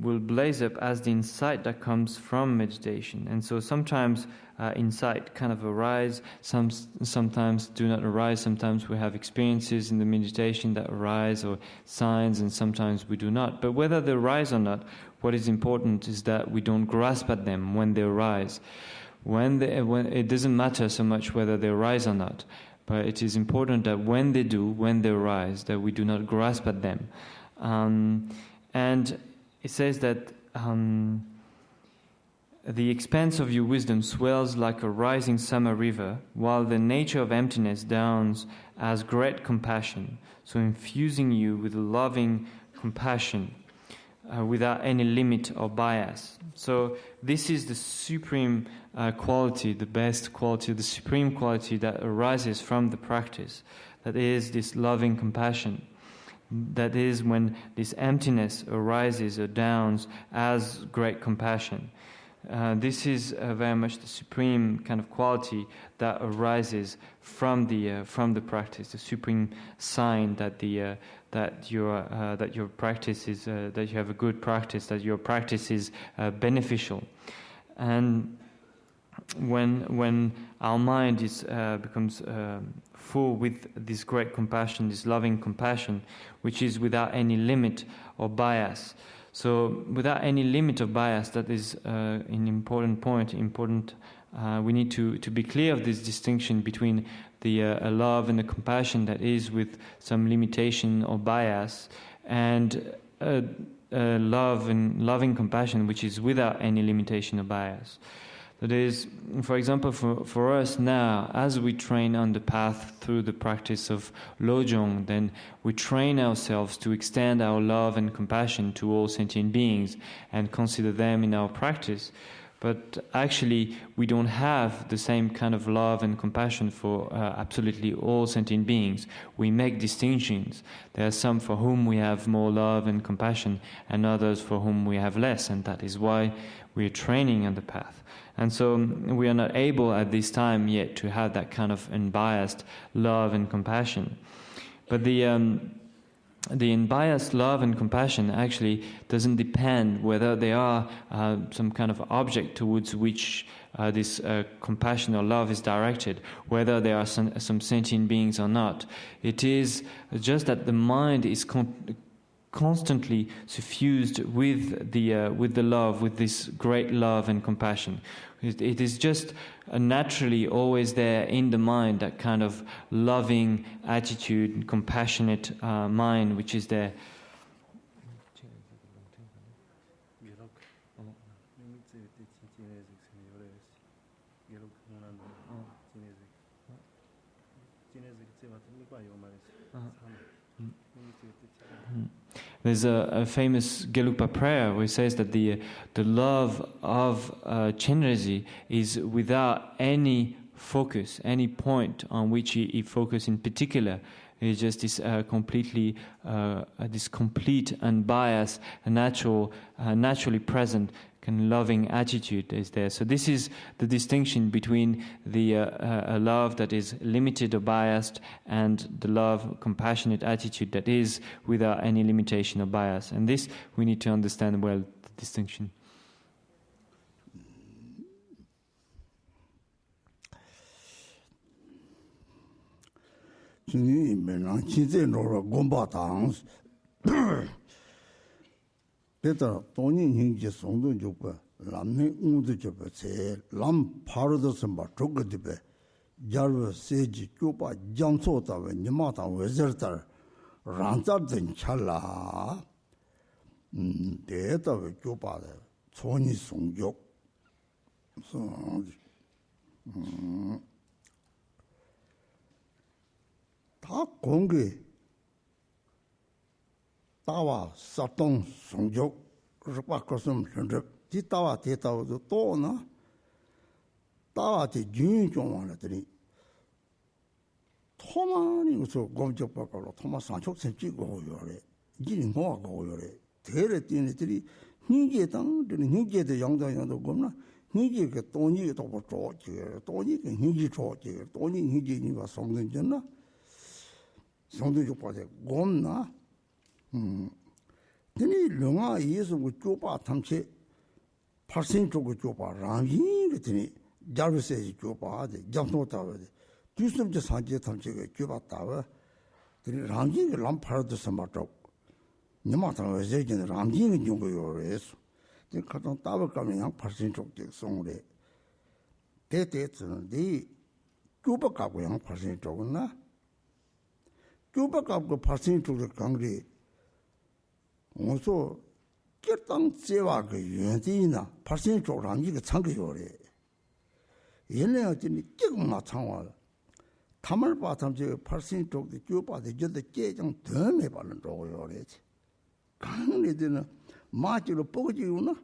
will blaze up as the insight that comes from meditation. And so sometimes insight kind of arise, sometimes do not arise. Sometimes we have experiences in the meditation that arise, or signs, and sometimes we do not. But whether they arise or not, what is important is that we don't grasp at them when they arise. When it doesn't matter so much whether they arise or not, but it is important that when they arise, that we do not grasp at them. And it says that the expanse of your wisdom swells like a rising summer river, while the nature of emptiness dawns as great compassion, so infusing you with loving compassion without any limit or bias. So this is the supreme quality, the best quality, the supreme quality that arises from the practice. That is this loving compassion. That is when this emptiness arises or dawns as great compassion. This is very much the supreme kind of quality that arises from the practice, the supreme sign that that your practice is that you have a good practice, that your practice is beneficial. And when our mind is becomes full with this great compassion, this loving compassion, which is without any limit or bias. So without any limit of bias, that is an important point. We need to be clear of this distinction between the love and the compassion that is with some limitation or bias, and love and loving compassion which is without any limitation or bias. That is, for example, for us now, as we train on the path through the practice of Lojong, then we train ourselves to extend our love and compassion to all sentient beings and consider them in our practice. But actually, we don't have the same kind of love and compassion for absolutely all sentient beings. We make distinctions. There are some for whom we have more love and compassion, and others for whom we have less, and that is why we are training on the path. And so we are not able at this time yet to have that kind of unbiased love and compassion. But the unbiased love and compassion actually doesn't depend whether they are some kind of object towards which this compassion or love is directed, whether they are some sentient beings or not. It is just that the mind is constantly suffused with the love, with this great love and compassion. It is just naturally always there in the mind, that kind of loving attitude, compassionate mind which is there. There's a famous Gelugpa prayer where it says that the love of Chenrezig is without any focus, any point on which he focuses in particular. It's just this this complete, unbiased, naturally present kind of loving attitude is there. So this is the distinction between the a love that is limited or biased and the love, compassionate attitude that is without any limitation or bias. And this we need to understand well, the distinction. Suni Menang Chize Nora Gomba Tangs. Peter Tony Hingi Sondo Juba, Lamni Undu Juba, say, Lam Paradosamba, Togadibe, Jarva Seji, Juba, Jansota, Nimata, Wezertar, Ranzar than Chala. Data with Juba, Tony Songjok. So, 다 공개 따와 사동 성적 바꿔서 현재 뒤따와 대따와도 또나 따와지 주인 좀 하더니 토마니 그서 검적 바꿔로 토마 산촉선 찍고 요래 이는 뭐하고 요래 대래 뛰는들이 니게 당들이 니게도 양당양도 겁나 니게 그 돈이 또 좋지 돈이 그 니게 좋지 돈이 니게 니가 성능잖아 성도적 빠져 곰나 근데 영화 이에서 그 쪼바 탐체 8신 쪽을 쪼바 라미 그더니 자르세 쪼바데 잡노타데 뒤숨제 산제 탐체가 쪼바다와 근데 라미가 람파르도 삼바쪽 니마타 왜제긴 라미가 용거요래서 근데 가던 따버 가면 양 8신 쪽에 송래 대대츠는데 쪼바 가고 양 8신 쪽은나 교박하고 발생 쪽에 강리 어서 결당 제와 그原地나 발생 쪽랑 이거 참고요래 얘네가 지금 깨고나 창화 담을 바탐제 발생 쪽에 교바데 저도 깨장 덤에 발은 쪽요래 강리들은 마치로 뽀지우나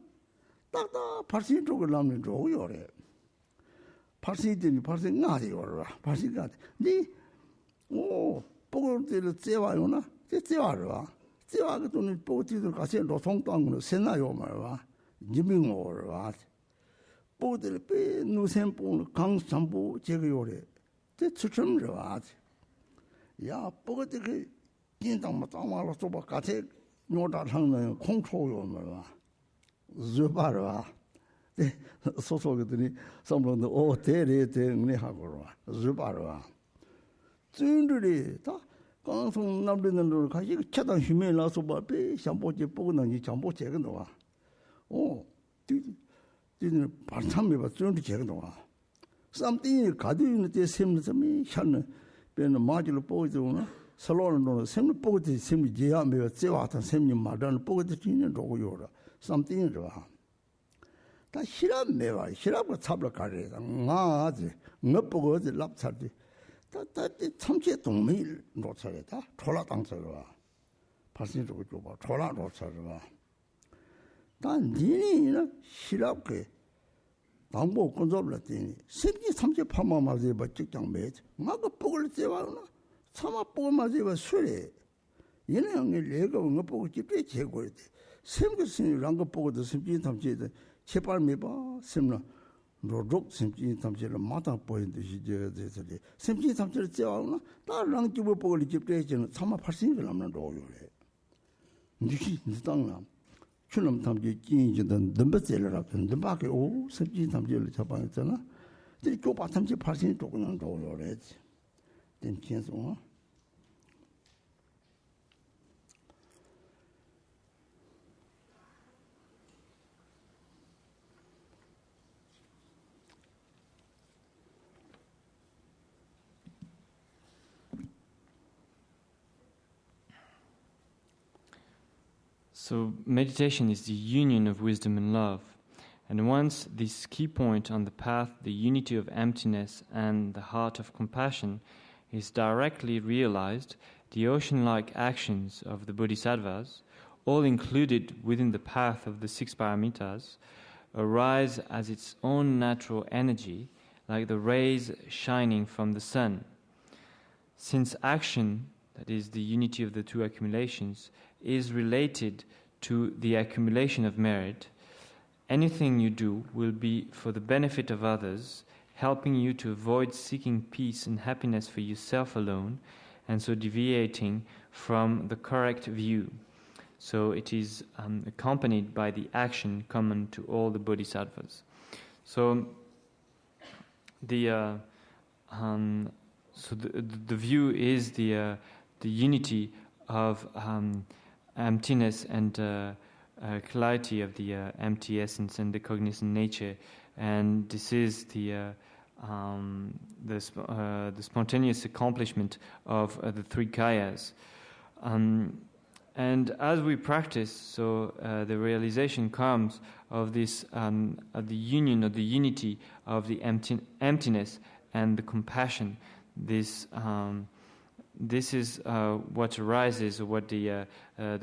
딱딱 발생 쪽을 남는 쪽요래 발생들이 발생 나디요라 발생 나디 오 보고들 제와요나 제와라 제와 그 돈을 보고들 가서 노송땅으로 세나요 말와 니밍어와 보고들 빼 누센포 강삼보 제거요래 제 추첨으로와 야 보고들 그 긴당 마땅마로 쏘바 같이 노다 상는 공초요 말와 즈바라 네 소소거들이 선물도 오 대레대 은혜 하고와 즈바라 쯤들이 다 강성 남들은 걸 가지고 차단 힘에 나서 봐배 샴보제 보고는 잠보 제가 나와 뒤는 발참해 봐 쯤들 제가 나와 쌈띵이 가디는 때 샘는 점이 샤는 배는 마지로 보이도나 살로는 너 샘을 보고도 샘이 제야며 제와탄 샘이 말하는 보고도 지는 로고요라 쌈띵이 좋아 다 시랍 매와 시랍을 잡으러 가래다 나지 너 보고 어디 랍차지 다다데 참체 동미 놓쳐야다 졸라 당서와 발신적으로 줘봐 졸라 놓쳐봐 단 니니는 시랍게 당보 건설을 했더니 생기 38만 마지 직장 매지 마가 뽑을 때와나 참아 뽑을 마지 봐 술에 얘네 형이 내가 응어 보고 집에 제거해 생겼으니 랑거 보고도 생기 37에 제발 매봐 semna rodok semchi tamchela mata point je de semchi tamchela cewa ta rang jibo pogli jipte chen sama pharsin ge lamna do yo le niki nitang nam chunam tamje kin je den demba celera pen demba ke o semchi tamchela chapa 있잖아 데 좁아 tamche pharsin do kong do yo le den chen so So meditation is the union of wisdom and love. And once this key point on the path, the unity of emptiness and the heart of compassion, is directly realized, the ocean-like actions of the bodhisattvas, all included within the path of the 6 paramitas, arise as its own natural energy, like the rays shining from the sun. Since action, that is the unity of the two accumulations, is related to the accumulation of merit, anything you do will be for the benefit of others, helping you to avoid seeking peace and happiness for yourself alone, and so deviating from the correct view. So it is accompanied by the action common to all the bodhisattvas. So the So the view is the unity of emptiness and clarity of the empty essence and the cognizant nature, and this is the spontaneous accomplishment of the three kayas. And as we practice, so the realization comes of this, of the union, of the unity of the emptiness and the compassion. This is what arises, or what the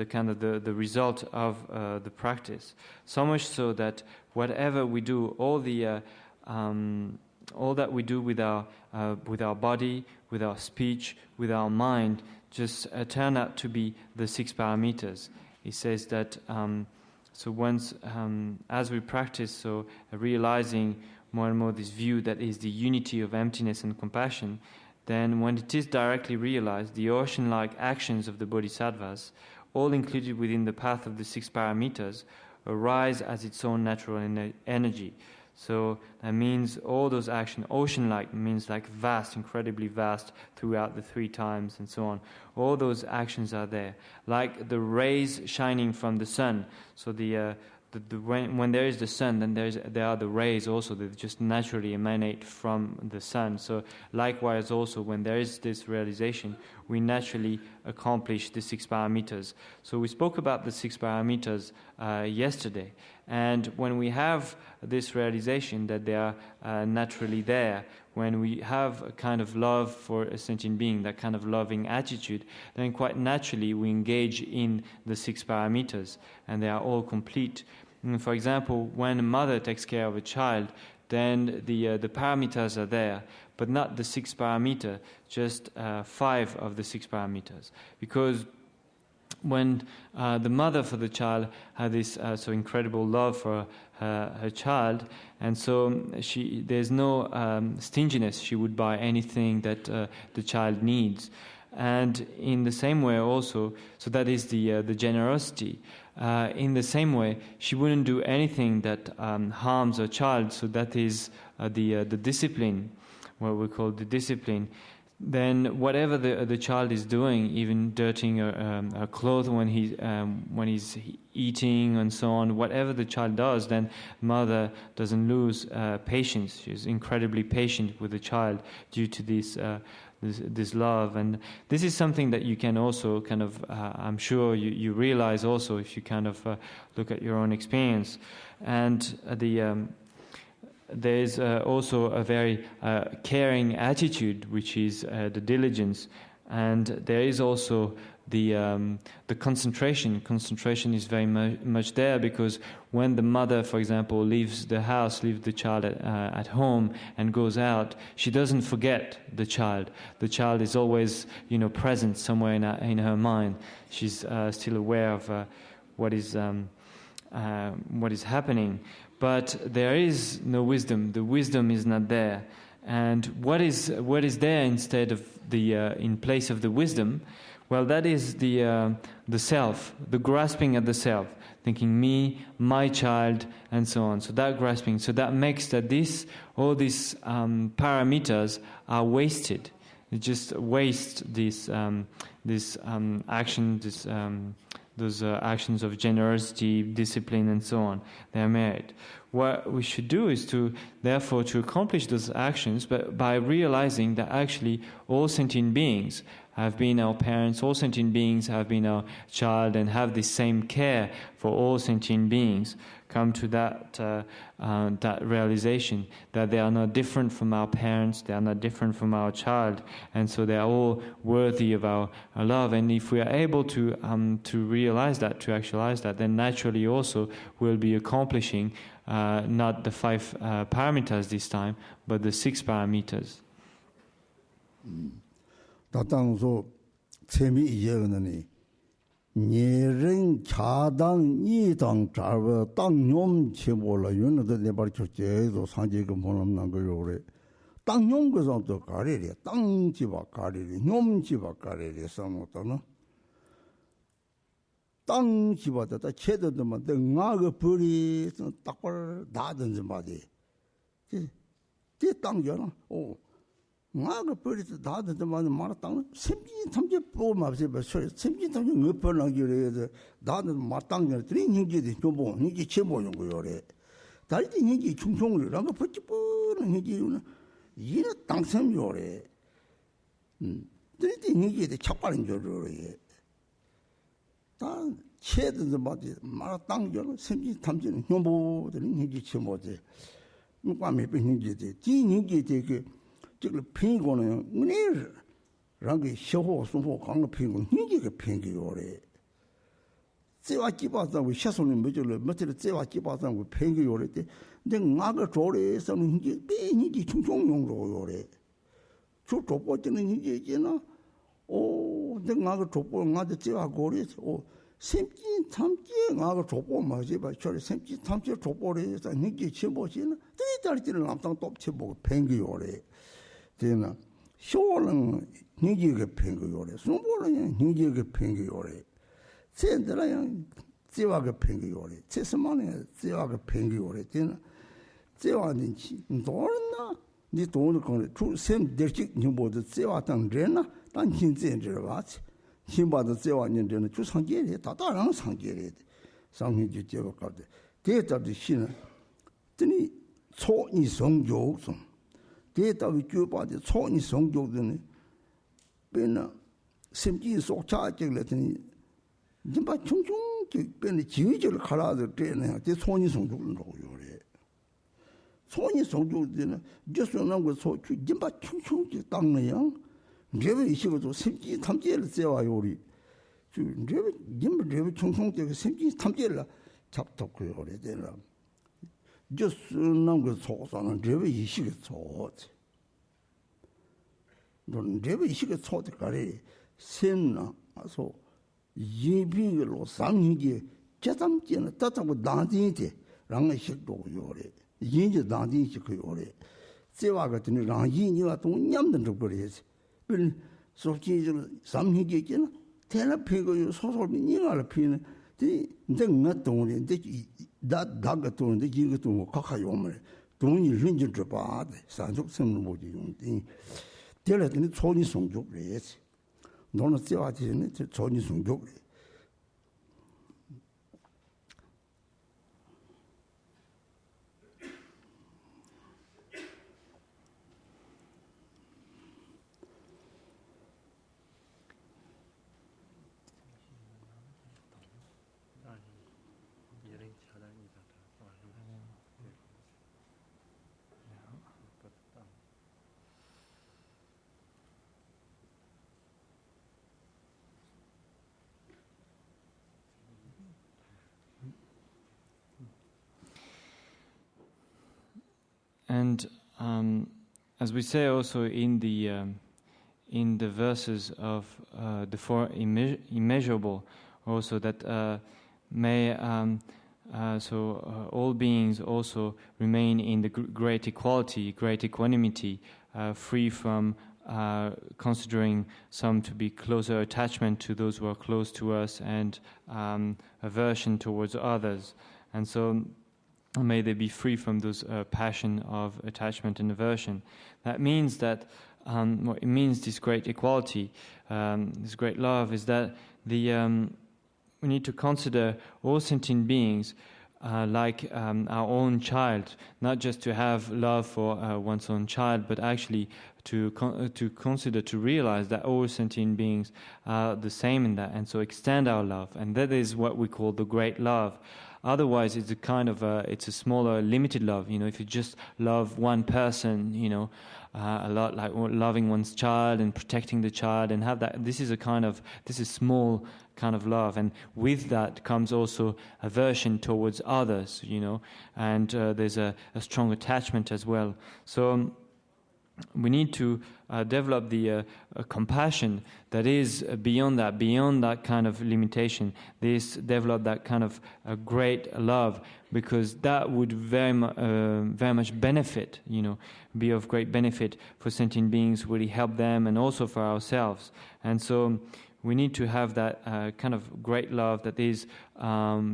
kind of the result of the practice. So much so that whatever we do, all that we do with our body, with our speech, with our mind, just turn out to be the 6 parameters. He says that so once as we practice, so realizing more and more this view that is the unity of emptiness and compassion, then when it is directly realized, the ocean-like actions of the bodhisattvas, all included within the path of the 6 parameters, arise as its own natural energy. So that means all those actions, ocean-like means like vast, incredibly vast throughout the 3 times and so on. All those actions are there, like the rays shining from the sun. So when there is the sun, then there are the rays also that just naturally emanate from the sun. So likewise also when there is this realization, we naturally accomplish the 6 parameters. So we spoke about the 6 parameters yesterday. And when we have this realization that they are naturally there, when we have a kind of love for a sentient being, that kind of loving attitude, then quite naturally we engage in the 6 parameters, and they are all complete. And for example, when a mother takes care of a child, then the parameters are there, but not the 6 parameter, just 5 of the 6 parameters. Because when the mother for the child had this so incredible love for her child, and so there's no stinginess. She would buy anything that the child needs. And in the same way also, so that is the generosity. In the same way, she wouldn't do anything that harms her child, so that is the discipline, what we call the discipline. Then whatever the child is doing, even dirtying her clothes when he's eating and so on, whatever the child does, then mother doesn't lose patience. She's incredibly patient with the child due to this love. And this is something that you can also kind of, I'm sure you realize also if you kind of look at your own experience. And there is also a very caring attitude, which is the diligence, and there is also the concentration. Concentration is very much there, because when the mother, for example, leaves the house, leaves the child at home and goes out, she doesn't forget the child. The child is always, present somewhere in her mind. She's still aware of what is happening. But there is no wisdom. The wisdom is not there. And what is there instead of in place of the wisdom? Well, that is the self, the grasping at the self, thinking me, my child, and so on. So that grasping, so that makes that all these parameters are wasted. It just wastes this action, those actions of generosity, discipline, and so on. They are merit. What we should do is to accomplish those actions, but by realizing that actually all sentient beings have been our parents, all sentient beings have been our child, and have the same care for all sentient beings. Come to that realization that they are not different from our parents, they are not different from our child, and so they are all worthy of our love. And if we are able to realize that, to actualize that, then naturally also we'll be accomplishing not the 5 parameters this time, but the 6 parameters. 다당소 재미 이해는 니른 차당 이당 잡아 땅놈 치고라 윤도 내발 쳤제도 상제가 몰람난 거요래 땅놈 그서도 가리리 땅지바 가리리 놈지바 가리리 삼었다나 땅지바다 체도도만 나가 버리 딱벌 나든지 말이 이 땅잖아 나가 버리도 다들 말았당 샘진 탐제 보마세 버서 샘진 탐제 엎어나기래 다들 마땅들이 인기들이 좀 보니 이게 제모용 거요래 다리도 인기 충충을 라고 버찌버는 인기는 이는 당sem요래 들이 인기들 착발인 줄래 다 체드도 말았당 샘진 탐제는 좀 인기 제모데 뭐감이 인기들 이 인기들 그这个苹果呢，我让给小伙送货刚个苹果，你这个苹果嘞，这话基本上为学生的没就是没这个这话基本上为苹果嘞的，那哪个做嘞，什么你别你的从中用着嘞，就做不进来你这呢，哦，那哪个做不，俺的这话过嘞，哦。semji tamje ngaga chopo ma jeba chore semji tamje chopo re sa ngi chebo china dei dar tin lam tang top chebo pengi yore dena sholang ngi ge pengi yore sombola ngi ge pengi yore sendra yang jewa ge pengi yore chesmane jewa ge pengi yore dena jewa nin chi ndorna ni don ko chu sem derchi ni bo de jewa tang rena dan chin zen zhe ba 힘받아 재완년 되는 주 상계에 다다랑 상계에 상계지 제가 가데 대답이 신은 드니 초니 성교성 대답이 주바데 초니 성교는 변나 심지 속차적을 님바 총총 변의 지위적을 갈아들 때는 대 초니 성교를 놓고요래 초니 성교는 just 거 소추 님바 총총 땅내양 레벨 이식도 semji 탐제를 제와 요리 주 레벨 총총되게 semji 탐제를 잡덕고 요리 되라 just 거 소사는 레벨 이식이 좋지 넌 레벨 이식이 좋지 가래 센나 아서 예비로 상이게 제담지는 따다고 나디데 랑의 식도 요리 인제 나디식 요리 제와 같은 랑이니와 동냠는 거 버리지 bil 소키를 삼히게기는 텔레피고 소소비 니가를 피는 데 내가 동인데 다가 동인데 이것도 각하요면 동이 린지 좀 봐대 산족 생물 뭐지 용데 텔레는 초니 성족래 너는 찌와지는 초니 성족 And as we say also in the verses of the four immeasurable, also that all beings also remain in the great equality, great equanimity, free from considering some to be closer attachment to those who are close to us and aversion towards others, and so. May they be free from those passion of attachment and aversion. That means that what it means, this great equality, this great love, is that we need to consider all sentient beings like our own child, not just to have love for one's own child, but actually to consider, to realize that all sentient beings are the same in that, and so extend our love, and that is what we call the great love. Otherwise, it's a kind of it's a smaller, limited love. You know, if you just love one person, you know, a lot, like loving one's child and protecting the child, and have that. This is small kind of love, and with that comes also aversion towards others. You know, and there's a strong attachment as well. So. We need to develop the compassion that is beyond that kind of limitation. Develop that kind of great love, because that would very much benefit, you know, be of great benefit for sentient beings, really help them and also for ourselves. And so we need to have that kind of great love that is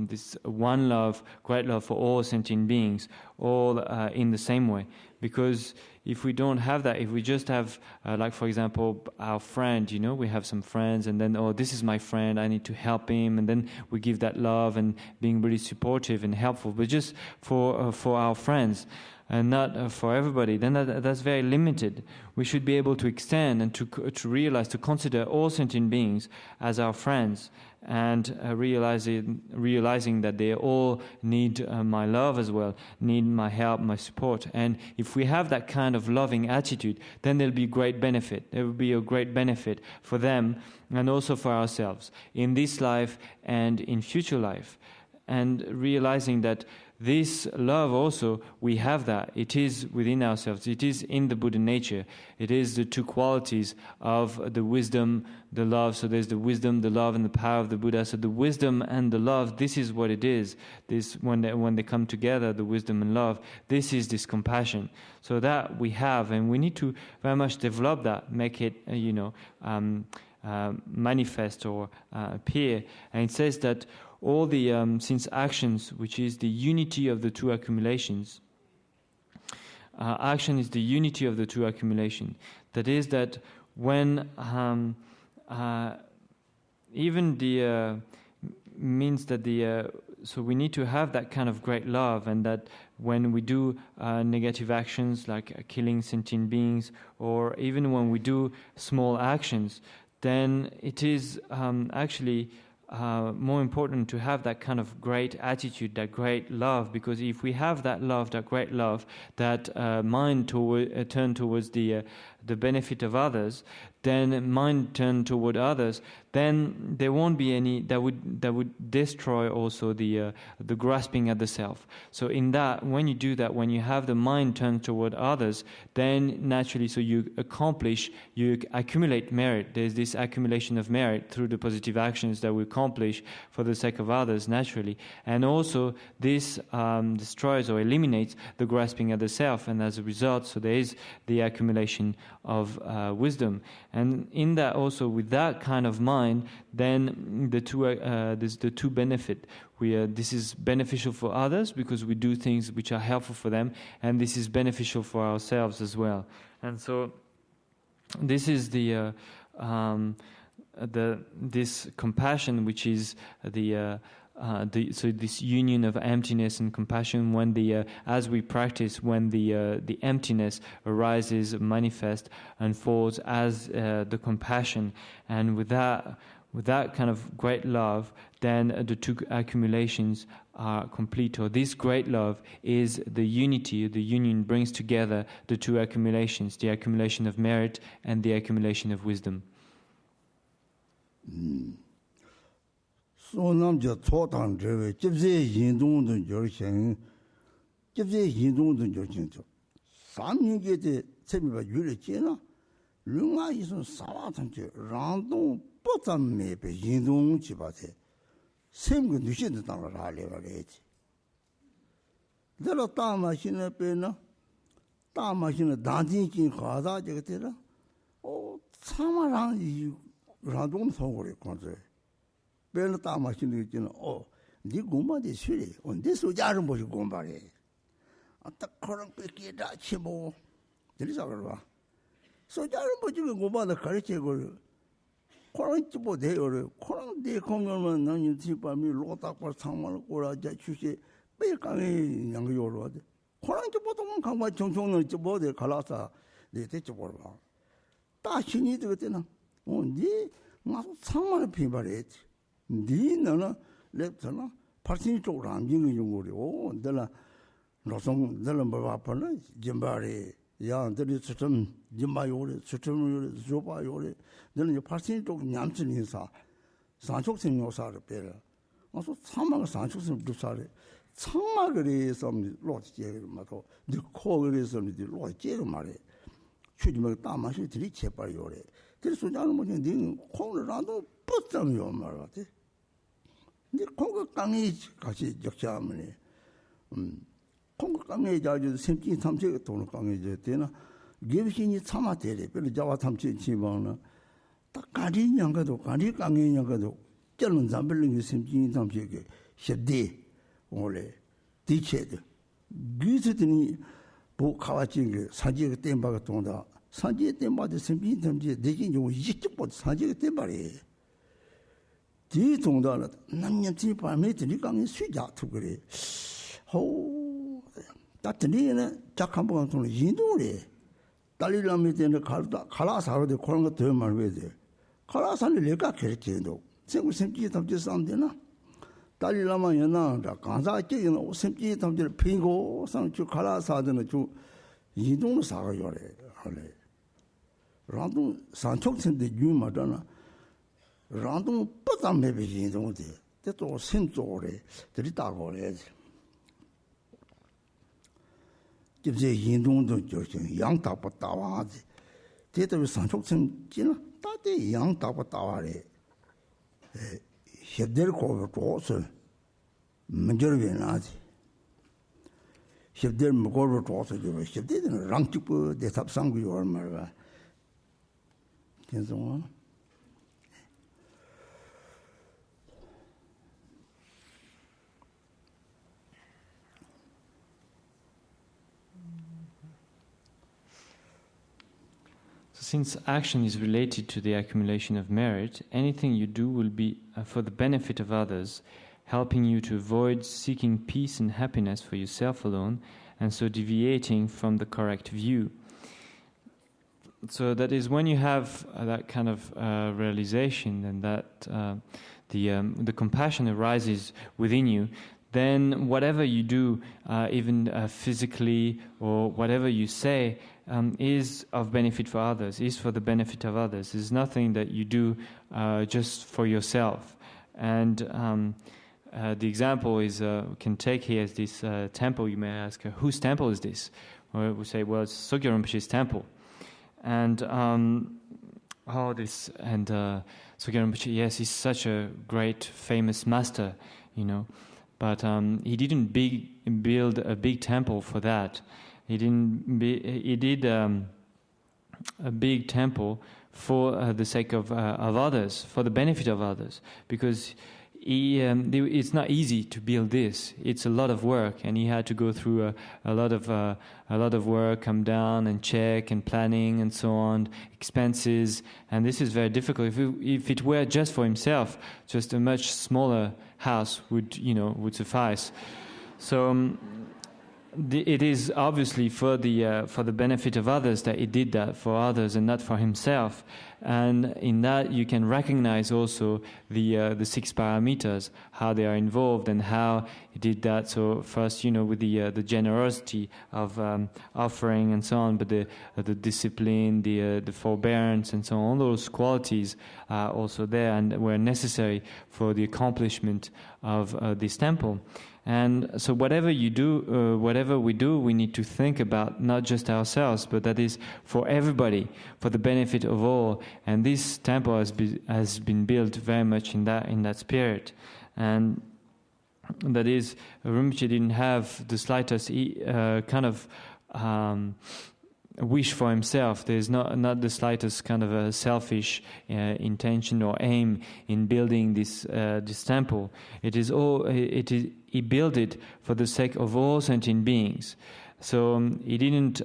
this one love, great love for all sentient beings, all in the same way. Because if we don't have that, if we just have, like for example, our friend, we have some friends, and then, oh, this is my friend, I need to help him, and then we give that love and being really supportive and helpful, but just for our friends, and not for everybody, then that's very limited. We should be able to extend and to realize, to consider all sentient beings as our friends, and realizing that they all need my love as well, need my help, my support. And if we have that kind of loving attitude, then there'll be great benefit. There will be a great benefit for them and also for ourselves in this life and in future life. And realizing that this love also, we have that. It is within ourselves. It is in the Buddha nature. It is the two qualities of the wisdom, the love. So there's the wisdom, the love, and the power of the Buddha. So the wisdom and the love, this is what it is. This when they come together, the wisdom and love, this is this compassion. So that we have, and we need to very much develop that, make it, manifest or appear. And it says that all the since actions, which is the unity of the two accumulations, action is the unity of the two accumulation. That is that when even the means that so we need to have that kind of great love, and that when we do negative actions like killing sentient beings, or even when we do small actions, then it is actually more important to have that kind of great attitude, that great love, because if we have that love, that great love, that mind turn towards the benefit of others, then mind turn toward others, then there won't be any that would destroy also the grasping at the self. So in that, when you do that, when you have the mind turned toward others, then naturally, so you accumulate merit. There's this accumulation of merit through the positive actions that we accomplish for the sake of others naturally, and also this destroys or eliminates the grasping at the self, and as a result, so there is the accumulation of wisdom. And in that also, with that kind of mind, then the two benefit. This is beneficial for others because we do things which are helpful for them, and this is beneficial for ourselves as well. And so, this is this compassion, which is so this union of emptiness and compassion. When as we practice, when the emptiness arises, manifests, unfolds as the compassion, and with that kind of great love, then the two accumulations are complete. Or this great love is the unity. The union brings together the two accumulations: the accumulation of merit and the accumulation of wisdom. So nam je tang zhe jibze yin dong de Dzogchen, jibze yin dong de Dzogchen zhe. Sam yin ge de cemi ba yu le jie na, lu nga yi sun sa wa tang zhe, rang dong bu zam me be yin dong ji ba de, sem ge nu xin de dang la ra le ba le ji. De la da ma xin le be na, da ma xin le dang jin jin ha da je ge de la, o sa ma rang yi rang dong de song le kong zhe. 배는 다 마시는 게 있잖아. 네 공부한테 쉬래. 네 소자를 보시 공부하래. 아따 그런 게 기다 치고. 들리자 그러봐. 소자를 보지 공부하다 가르치고. 그런 뭐 돼요. 그런 데 공부하면 나는 집밤이 로딱벌 상만을 꼬라자 주시 빼강에 양요로 하대. 그런 게 보통 강마 정통을 뭐들 갈라서 네 대체 보러. 다 신이 되겠잖아. 네 마서 상만을 피발했지. 니는 랩터나 파신 쪽으로 안 지는 용어로 내가 노성 내가 뭐 아파나 짐바리 야들이 수점 짐바요래 수점을 줘봐요래 내가 파신 쪽 냠진 인사 산촉생 요사를 빼라 와서 사망 산촉생 두사래 청마그리에서 로지에 말도 네 코그리에서 로지에 말해 추지면 따마시 들이 제발요래 그래서 나는 뭐냐 네 콩을 나도 뻗잖아요 말하지 근데 콩을 강에 같이 적자하면 콩을 강에 자주 sem진 탐색에 돈을 강에 되나 geb신이 참아 되래 별로 자와 탐색 지방은 딱 가리 양가도 가리 강에 양가도 짤은 잠벨링이 심진 잠지게 셰데 올래 디체드 규스드니 보 가와진 사지가 땜바가 동다 사지의 땜바데 심진 잠지 내긴 요 이직보 사지가 땜바리 디 동다는 남녀지 밤에 들이 강에 수자 투그래 호 따뜻이는 작한번 통해 인도래 달리라면 되는 갈라사로데 그런 거 더 말해야 돼 갈라사는 내가 그랬지도 생구 심지 담지 상대나 달리라면 연나다 간사께는 심지 담지를 피고 상주 갈라사드는 주 인도는 사가요래 할래 라도 산촉선데 유마잖아 라도 뻗담매비 인도데 또 심조래 들이다고래 집제 인동도 조정 양답고 따와지 대대로 산촉선 지나 따대 양답고 따와래 협대를 고를 문제를 나지 협대를 먹어로 줘서 저 협대는 랑집부 대탑상구 얼마가 괜찮아 Since action is related to the accumulation of merit, anything you do will be for the benefit of others, helping you to avoid seeking peace and happiness for yourself alone, and so deviating from the correct view. So that is when you have that kind of realization and that the compassion arises within you, then whatever you do, even physically or whatever you say, is of benefit for others, is for the benefit of others. It's nothing that you do just for yourself. And the example is we can take here as this temple. You may ask, whose temple is this? Or we say, well, it's Sogye Rinpoche's temple. And Sogye Rinpoche, yes, he's such a great, famous master, you know. But he didn't build a big temple for that. He did a big temple for the sake of others, for the benefit of others, because it's not easy to build this. It's a lot of work, and he had to go through a lot of work, come down and check and planning and so on, expenses, and this is very difficult. If it were just for himself, just a much smaller house would suffice. So. It is obviously for the benefit of others that he did that for others and not for himself, and in that you can recognize also the 6 parameters, how they are involved and how he did that. So first, with the generosity of offering and so on, but the discipline, the forbearance and so on, all those qualities are also there and were necessary for the accomplishment of this temple. And so whatever we do, we need to think about not just ourselves, but that is for everybody, for the benefit of all. And this temple has been built very much in that spirit. And that is, Rinpoche didn't have the slightest kind of wish for himself. There is not the slightest kind of a selfish intention or aim in building this temple. He built it for the sake of all sentient beings. So he didn't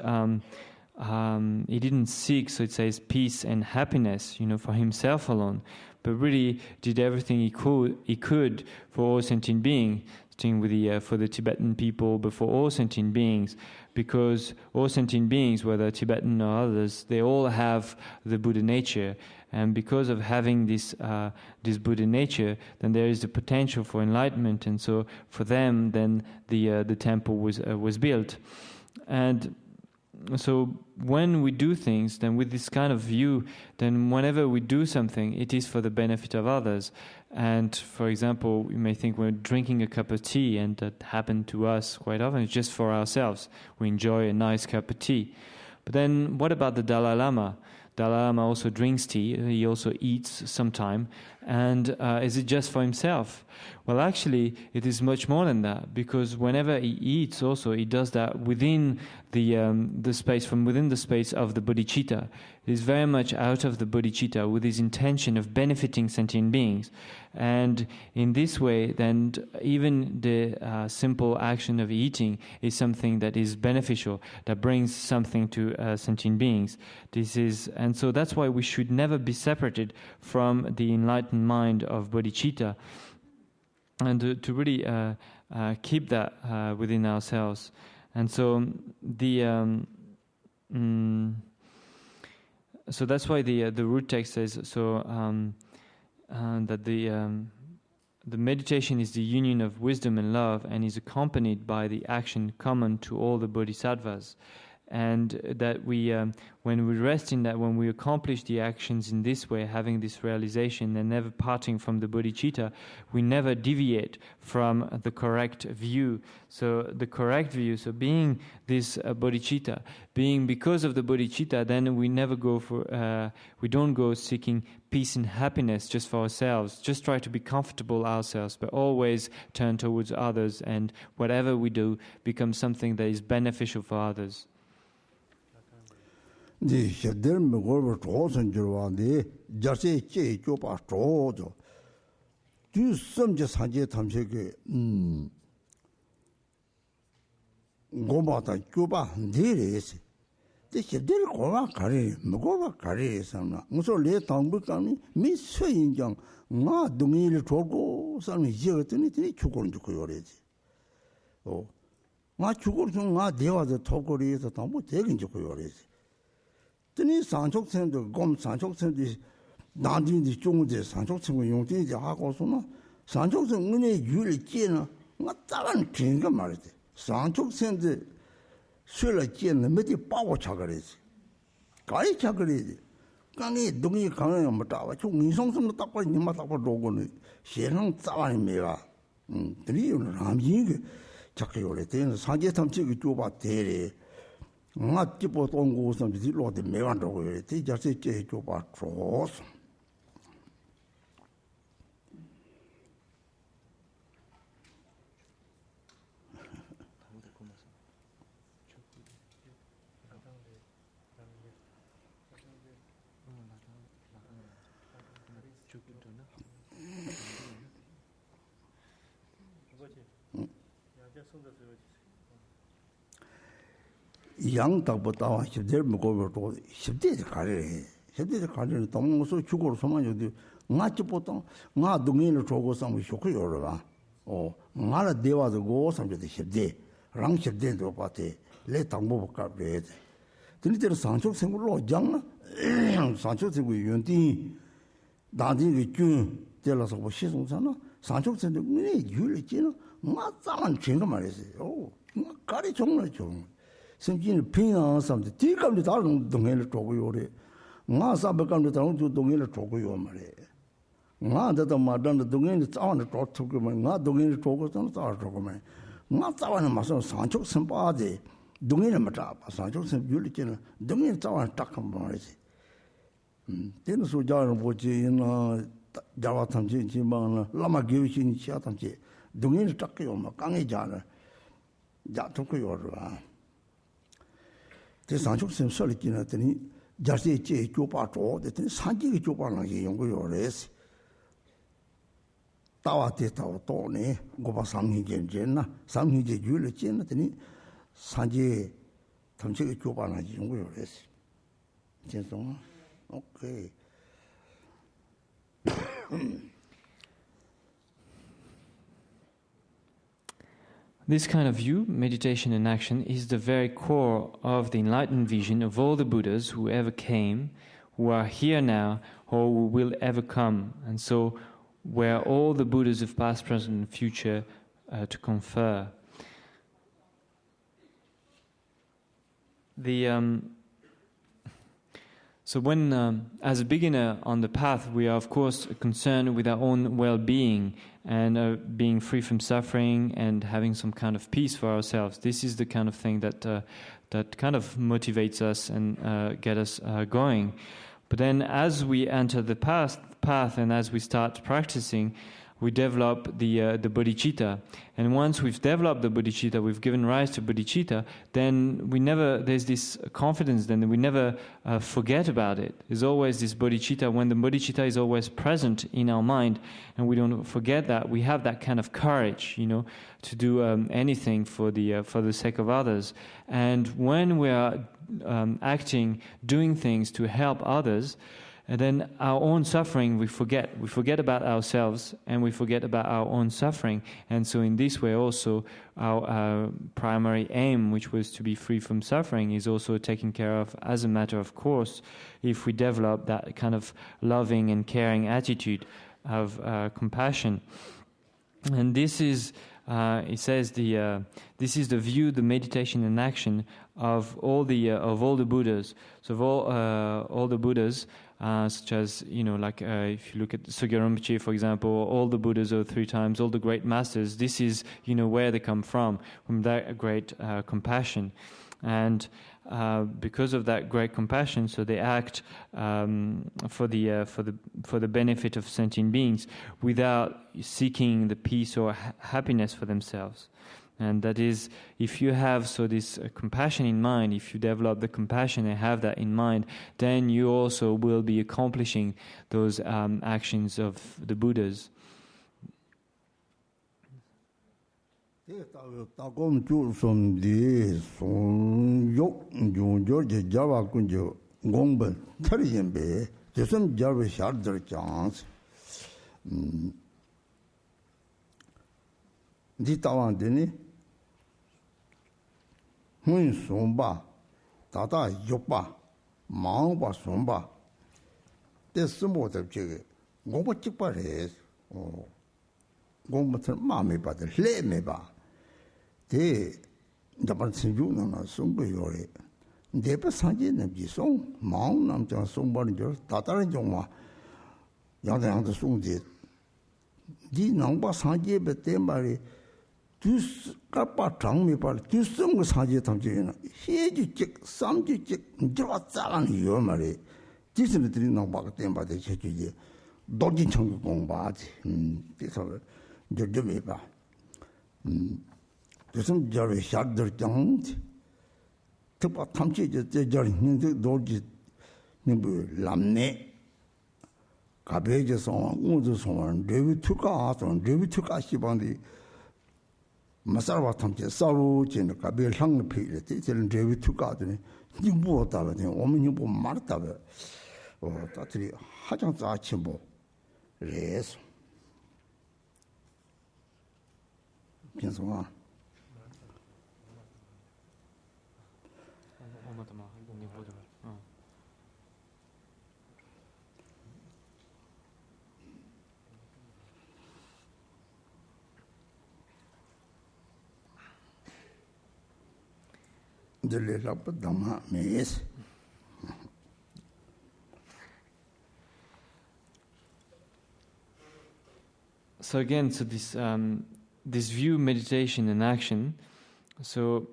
seek, so it says, peace and happiness, for himself alone, but really did everything he could for all sentient beings, for the Tibetan people, but for all sentient beings, because all sentient beings, whether Tibetan or others, they all have the Buddha nature. And because of having this Buddha nature, then there is the potential for enlightenment, and so for them, then the temple was built. And so when we do things, then with this kind of view, then whenever we do something, it is for the benefit of others. And for example, you may think we're drinking a cup of tea, and that happened to us quite often. It's just for ourselves. We enjoy a nice cup of tea. But then what about the Dalai Lama? Dalai Lama also drinks tea. He also eats sometime, And is it just for himself? Well, actually, it is much more than that, because whenever he eats, also he does that within the space, from within the space of the bodhicitta. It is very much out of the bodhicitta, with his intention of benefiting sentient beings. And in this way, then even the simple action of eating is something that is beneficial, that brings something to sentient beings. And so that's why we should never be separated from the enlightened mind of bodhicitta, and to really keep that within ourselves. And so so that's why the root text says that the meditation is the union of wisdom and love, and is accompanied by the action common to all the bodhisattvas. And that when we rest in that, when we accomplish the actions in this way, having this realization and never parting from the bodhicitta, we never deviate from the correct view. So the correct view, so being this bodhicitta, being because of the bodhicitta, then we never go we don't go seeking peace and happiness just for ourselves, just try to be comfortable ourselves, but always turn towards others, and whatever we do becomes something that is beneficial for others. 네 셔들 먹을 조선 줄와데 자세 제 쪼바 조조 주섬제 사제 탐색에 고마다 쪼바 네레스 데 셔들 고마 가리 먹어봐 가리에서나 무슨 레 당부감이 미스인장 나 동의를 조고 사람이 이어더니 죽고는 죽고 요래지 나 죽고는 나 대화도 토거리에서 당부 되긴 죽고 요래지 드니 산촉생도 곰 산촉생도 나딘이 중대 산촉생고 용진이 하고서는 산촉생 은혜 유를 깨나 맞다란 긴가 말이지 산촉생도 술을 깨는 몇이 빠고 차거리지 가이 차거리지 강이 동이 강에 못 잡아 좀 인성성도 딱 봐니 맞다 봐 로고는 세상 싸와니 메가 드니 남이게 자꾸 요래 되는 사제 탐지기 좁아 대래 nga tipo tongo sam di lo de me wan ro ye ti ja se che jo ba tros 양답보다 십대 먹어도 십대 가래 십대 가래는 동무서 죽어로 소만여도 나치보통 나 동인을 조고 삼고 쇼크요로 봐. 나라 대화도 고 삼제도 십대 랑 십대도 봤대. 레 당보복가 배. 근데 산속 생물로 장 산속 생물 연디 나디의 준 될어서 뭐 시송사나 산속 생물 왜 유리지는 맞자만 죄가 말이지. 가리 정말 좀 생기는平安 삼데 뒤감도 다른 동해를 조고 요래 나 사백감도 다른 동해를 조고 요 말에 나도 마단도 동해를 싸우는 조고 나 동해를 조고서 싸우고만 나 싸우는 마서 산촉 선바데 동해를 맞아 산촉 선 유리지는 동해를 싸우는 딱한 말이지 되는 소자는 보지나 자와 탐지지만 라마 교신이 시아탐지 동해를 딱요 막 강해잖아 야 듣고 요라 대 산촉선 설기는 했더니 자세 제 조바 조 됐더니 산지의 조바는 연구 요래스 따와대 따와 또네 고바 삼희견제나 삼희제 유를 쨌더니 산지 탐색의 조바는 연구 요래스 죄송 오케이 This kind of view, meditation and action, is the very core of the enlightened vision of all the Buddhas who ever came, who are here now, or who will ever come. And so, where all the Buddhas of past, present, and future to confer. So when, as a beginner on the path, we are of course concerned with our own well-being and being free from suffering and having some kind of peace for ourselves. This is the kind of thing that kind of motivates us and get us going. But then as we enter the path path, and as we start practicing, we develop the bodhicitta. And once we've developed the bodhicitta, we've given rise to bodhicitta, then there's this confidence, then we never forget about it. There's always this bodhicitta. When the bodhicitta is always present in our mind, and we don't forget that, we have that kind of courage, to do anything for the sake of others. And when we are doing things to help others, and then our own suffering we forget. We forget about ourselves, and we forget about our own suffering. And so in this way also, our primary aim, which was to be free from suffering, is also taken care of as a matter of course, if we develop that kind of loving and caring attitude of compassion. And this is, it says, this is the view, the meditation and action of all the Buddhas. So of all the Buddhas, such as, if you look at Sugya Rinpoche, for example, all the Buddhas or 3 times, all the great masters, this is, where they come from that great compassion. And because of that great compassion, so they act for the benefit of sentient beings without seeking the peace or happiness for themselves. And that is, if you have this compassion in mind, if you develop the compassion and have that in mind, then you also will be accomplishing those actions of the Buddhas. Hun somba, tata yopa, maungba somba, desmo the jig, gomba chipares, gomba mammy but the le meba. They the Bansinjuna sumba yore. They Sanjin and Gison, Maung Namjan somebody, Tata and Joma, Yang the Sung did. Di Namba Sanje, but they marry. Tus kappa tang me par tus sum saje tam je na he ji chik sam ji chik dra tsagan yo mare this is the no ba tem ba de che ji do ji chang gong ba ji de so de me ba de sum jar sha der jang tu ba tam che je jar ni de do ji ni bu lam ne ka be je so ngu zo so de tu ka si ban di Masarwa Tamche, Saru, Jin, Kabir Hang Pig, Titan David took out in Nimbo David, Woman Nimbo Marta, or Tatri Hajang Zachimbo. Yes. Pienso. The Lerab Ling. So again, this view, meditation and action, so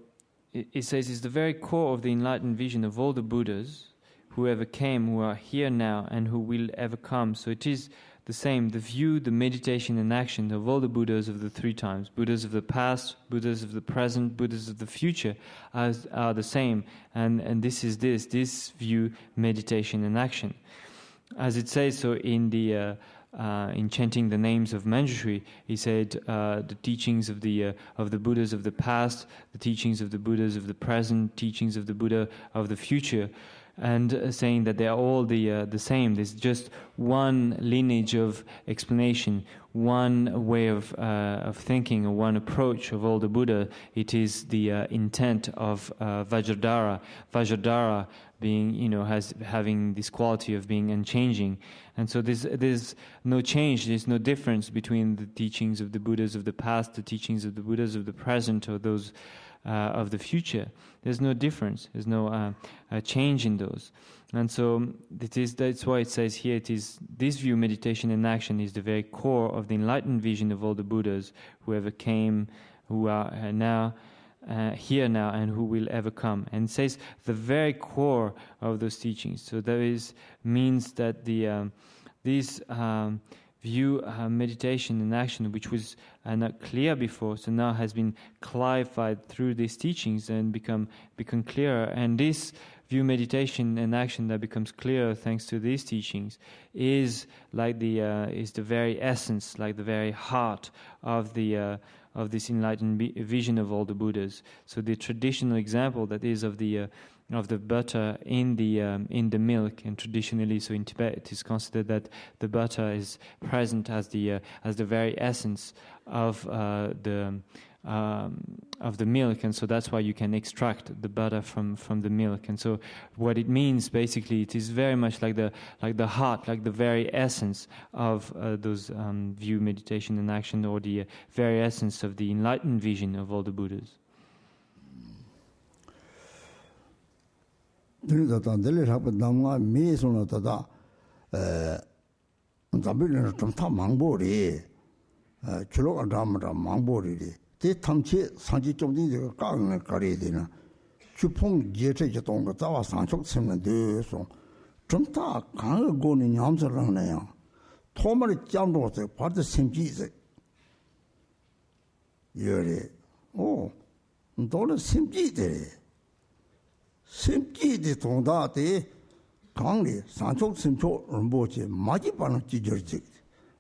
it says is the very core of the enlightened vision of all the Buddhas who ever came, who are here now, and who will ever come. So it is the same, the view, the meditation and action of all the Buddhas of the 3 times. Buddhas of the past, Buddhas of the present, Buddhas of the future are the same. And this is this view, meditation and action. As it says so in the in chanting the names of Manjushri, he said the teachings of the Buddhas of the past, the teachings of the Buddhas of the present, teachings of the Buddha of the future, and saying that they are all the same. There's just one lineage of explanation, one way of thinking, or one approach of all the Buddha. It is the intent of Vajradhara. Vajradhara being, having this quality of being unchanging. And so there's no change, there's no difference between the teachings of the Buddhas of the past, the teachings of the Buddhas of the present, or those of the future. There's no difference. There's no change in those. And so that's why it says here, it is this view, meditation and action, is the very core of the enlightened vision of all the Buddhas who ever came, who are now, here now, and who will ever come. And it says the very core of those teachings. So that means that this view meditation and action, which was not clear before, so now has been clarified through these teachings and become clearer. And this view meditation and action that becomes clearer thanks to these teachings is like is the very essence, like the very heart of this enlightened vision of all the Buddhas. So the traditional example that is of the butter in the milk, and traditionally, so in Tibet, it is considered that the butter is present as the very essence of the milk, and so that's why you can extract the butter from the milk. And so what it means basically, it is very much like the heart, like the very essence of those view, meditation, and action, or the very essence of the enlightened vision of all the Buddhas. Lerab Ling mesono tada zabilin tumta mangbori chilo adamra mangbori te tamche sanji chomdi de kaang kare de na chupong jete jetong ga zawa sanchok semna de so tumta kaang go ni nyamsa rang na ya tomari jamdo se part simji se yere oh ndole simji de simji de tongda de 강리 산촉 심초 런보체 마지 바는 지저지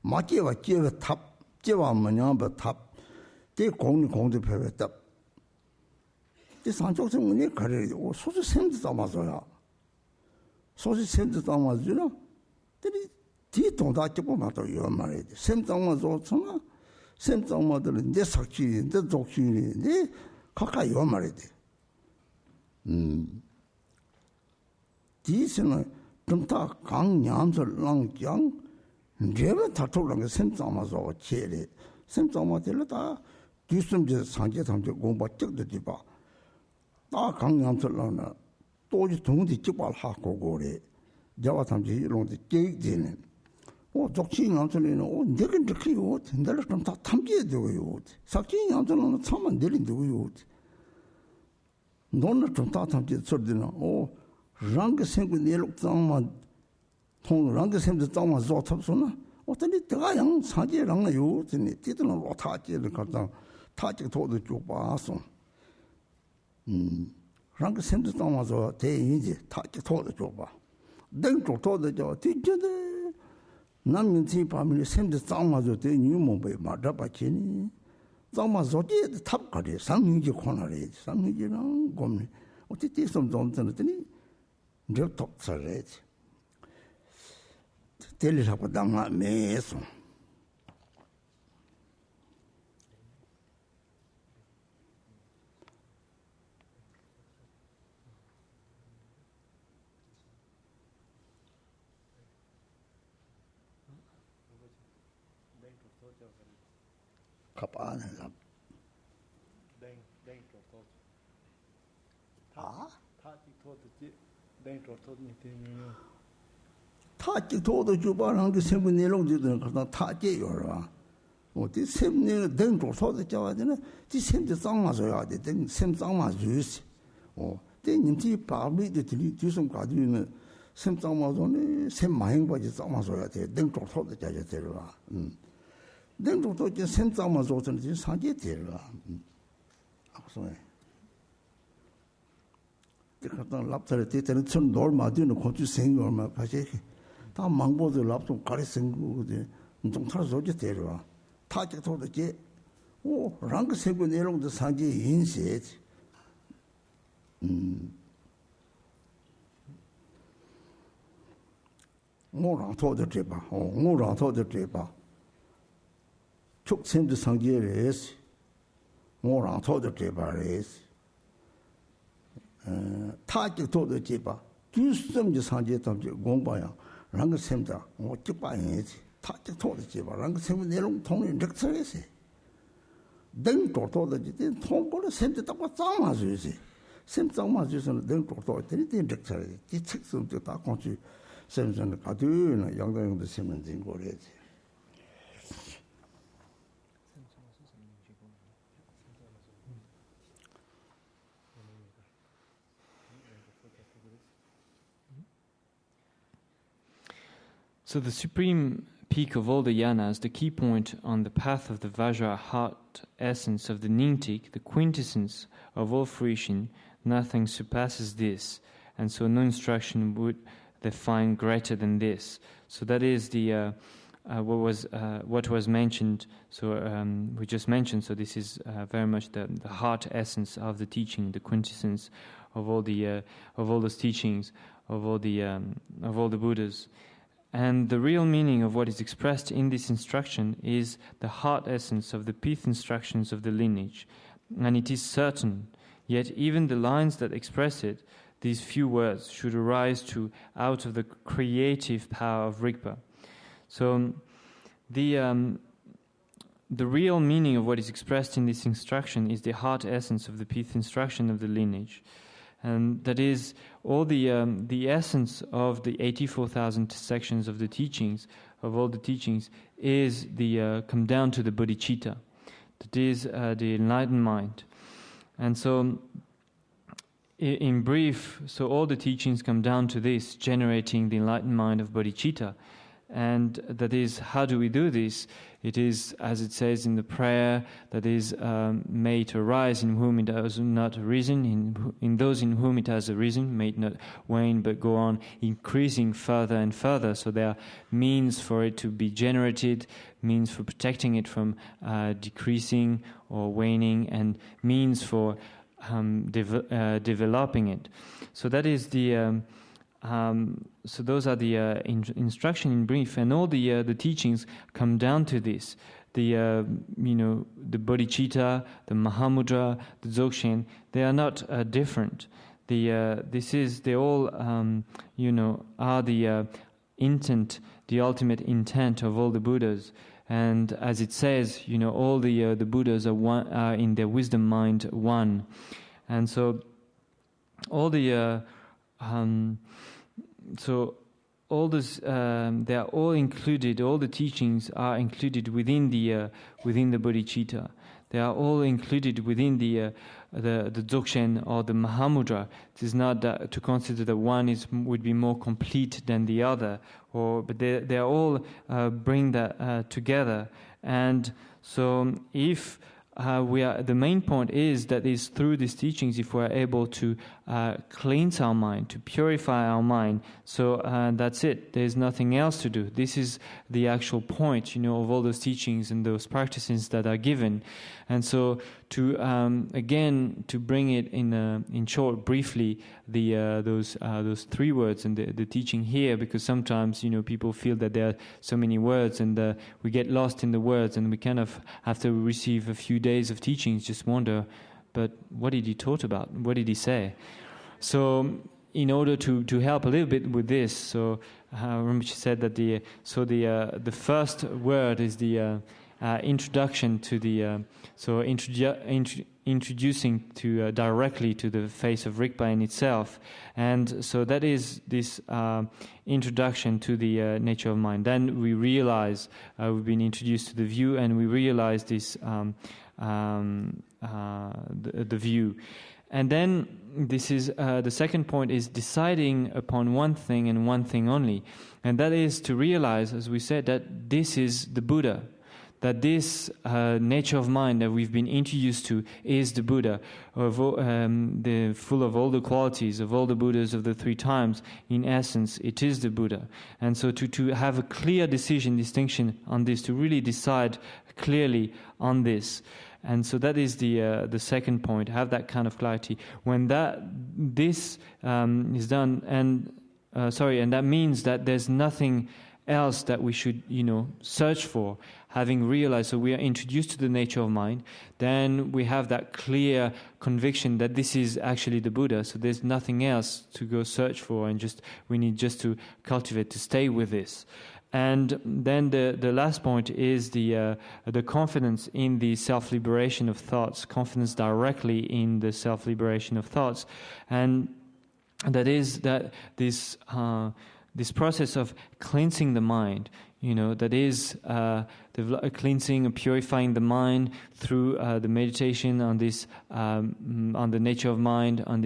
마지와 제가 탑 제와 뭐냐바 탑대 공대 배웠다 이 산촉 심문이 가려 소수 샘도 담아서야 소수 샘도 담아주나 들이 뒤 동다 찍고 맞아 요 말이야 샘 담아서 정말 샘 담아들은 내 sakchi 내 Dzogchen 내 가까이 요 말이야 디스는 좀다 강냠설 랑장 제가 다툴랑 샘장마서 제리 샘장마들다 뒤숨제 상제 상제 공부 적도 뒤봐 다 강냠설 랑나 또지 동디 찍발 하고 고래 자와 삼지 이런데 깨지는 Dzogchen 냠설이는 내가 느끼요 된다를 좀다 탐지해 되고요 sakchi 냠설은 참만 내린다고요 너는 좀다 탐지 소리는 rang 생구 내록 장마 통 rang 생도 장마 조탑소나 어떤이 대가양 사제랑요 진이 뒤들은 로타지를 갖다 타지 도도 쭉 봐서 rang 생도 장마서 대인지 타지 도도 쭉 봐. 땡쪽 도도 저 뒤져데 남인지 밤에 생도 장마서 대니모 배 맞아 봐치니 장마 조지 탑거리 상민지 코너리 상민지랑 곰니 어떻게 좀 전더니 저 독서래지 텔리하고 당마 매서 갑안을 납 타지 도도 주바랑 그 세분 내용들은 그다 타지 요라 어디 샘내 댕도 소도 잡아되는 디 샘도 장마서야 돼. 샘 장마 주스 대님지 바미도 들이 뒤좀 가지는 샘 장마서네 샘 마행바지 장마서야 돼. 댕도 소도 잡아야 되라 댕도 이제 샘 장마서는 상계 되라 앞서에 그러다 랍터를 때는 전 놀마디는 고추 생겨 얼마 가지 다 망보도 랍도 가리 생고데 좀 타서 오지 데려와 타지 도도지 랑그 세고 내롱도 상지 인세 뭐랑 도도 돼봐 뭐랑 도도 돼봐 축생도 상지에서 뭐랑 도도 돼봐레스 타지 도도 제바 뒤섬지 상제 담지 공부야 랑그 샘다 찍바야지 타지 도도 제바 랑그 샘 내용 통일 렉처에서 댕도 도도지 통보를 샘데 딱 장마주지 샘 장마주서는 댕도 도도지 렉처에 이 책성도 다 공주 샘선을 가두는 양당도 샘은 된 거래지 So the supreme peak of all the yanas, the key point on the path of the Vajra heart essence of the Nyingtik, the quintessence of all fruition, nothing surpasses this, and so no instruction would they find greater than this. So that is the what was mentioned. So we just mentioned. So this is very much the heart essence of the teaching, the quintessence of all those teachings, of all the Buddhas. And the real meaning of what is expressed in this instruction is the heart essence of the pith instructions of the lineage. And it is certain, yet even the lines that express it, these few words, should arise out of the creative power of Rigpa. So the real meaning of what is expressed in this instruction is the heart essence of the pith instruction of the lineage. And that is all the essence of the 84,000 sections of the teachings, of all the teachings, is come down to the bodhicitta. That is the enlightened mind. And so, in brief, so all the teachings come down to this, generating the enlightened mind of bodhicitta. And that is, how do we do this? It is, as it says in the prayer, that is made to arise in whom it has not arisen, in those in whom it has arisen, may it not wane but go on increasing further and further. So there are means for it to be generated, means for protecting it from decreasing or waning, and means for developing it. So that is the... so those are the instruction in brief, and all the teachings come down to this. The bodhicitta, the mahamudra, the dzogchen, they are not different. They all are the intent, the ultimate intent of all the Buddhas. And as it says, all the Buddhas are in their wisdom mind one, and so all the so all this, they are all included. All the teachings are included within the bodhicitta. They are all included within the dzogchen or the mahamudra. It is not that to consider that one would be more complete than the other, but they are all bring that together. And so if the main point is that is through these teachings, if we are able to cleanse our mind, to purify our mind, so that's it. There's nothing else to do. This is the actual point, of all those teachings and those practices that are given. And so to bring it in short, briefly, those three words and the teaching here, because sometimes people feel that there are so many words and we get lost in the words, and we kind of, after we receive a few days of teachings, just wonder, but what did he taught about? What did he say? So in order to help a little bit with this, so Rinpoche said that the first word is the introduction to the introducing to directly to the face of Rigpa in itself, and so that is this introduction to the nature of mind. Then we realize we've been introduced to the view, and we realize this the view. And then this is the second point is deciding upon one thing and one thing only, and that is to realize, as we said, that this is the Buddha, that this nature of mind that we've been introduced to is the Buddha, full of all the qualities of all the Buddhas of the three times. In essence, it is the Buddha. And so to have a clear distinction on this, to really decide clearly on this. And so that is the second point, have that kind of clarity. When this is done, and that means that there's nothing else that we should, search for. Having realized, so we are introduced to the nature of mind, then we have that clear conviction that this is actually the Buddha. So there's nothing else to go search for, and we need just to cultivate, to stay with this. And then the last point is the confidence in the self-liberation of thoughts, confidence directly in the self-liberation of thoughts, and that is that this process of cleansing the mind, that is cleansing and purifying the mind through the meditation on this, on the nature of mind, on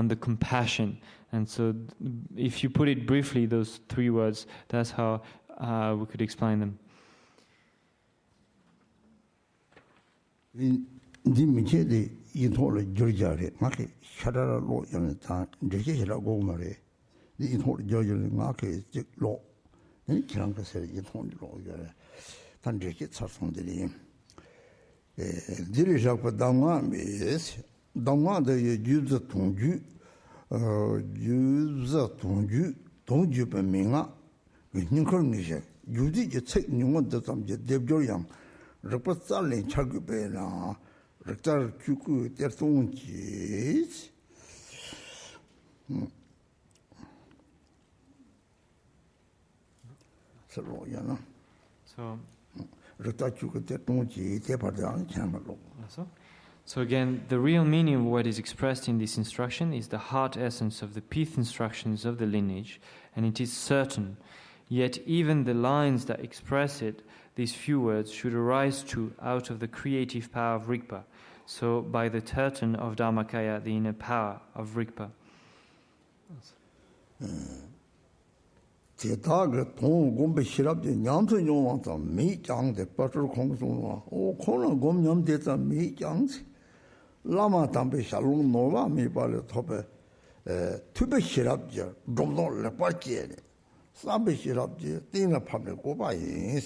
the compassion. And so if you put it briefly, those three words, that's how we could explain them. Dimichedi intole Georgiare, Maki, Shadara law in time, Jeshira Gomare, the intole Georgian Maki law. Then Kiranka said, Intole law, Tanjekits are from the name. Dirija Dama is Dama the use the Tonju, use the Tonju, Tonju Pemina, with Nicornisha. You did you take you want the some Debjoriam, Repatalin Chagubena, Rectar Chuku, their Tonjis. So, you know. So. So again, the real meaning of what is expressed in this instruction is the heart essence of the pith instructions of the lineage, and it is certain. Yet even the lines that express it, these few words, should arise out of the creative power of Rigpa, so by the terton of Dharmakaya, the inner power of Rigpa. 제다가 돈 공부 시럽지 냠서 용왕서 미장데 빠트로 공송와 오 코나 곰냠데다 미장지 라마 담베 샬롱 노바 미발레 토베 투베 시럽지 좀도 레빠지에 삼베 시럽지 띵나 파메 고바이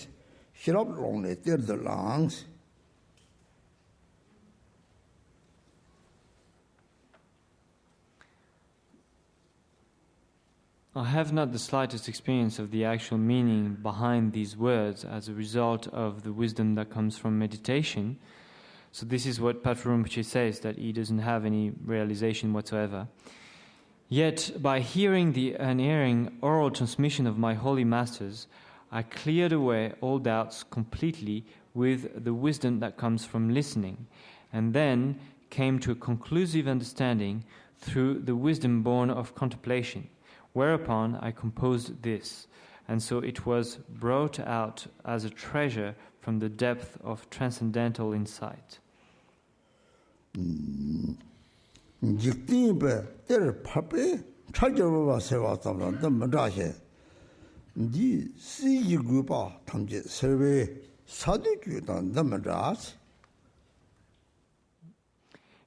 시럽롱네 때르들랑스 I have not the slightest experience of the actual meaning behind these words as a result of the wisdom that comes from meditation. So this is what Patrul Rinpoche says, that he doesn't have any realization whatsoever. Yet, by hearing the unerring oral transmission of my holy masters, I cleared away all doubts completely with the wisdom that comes from listening, and then came to a conclusive understanding through the wisdom born of contemplation. Whereupon I composed this, and so it was brought out as a treasure from the depth of transcendental insight.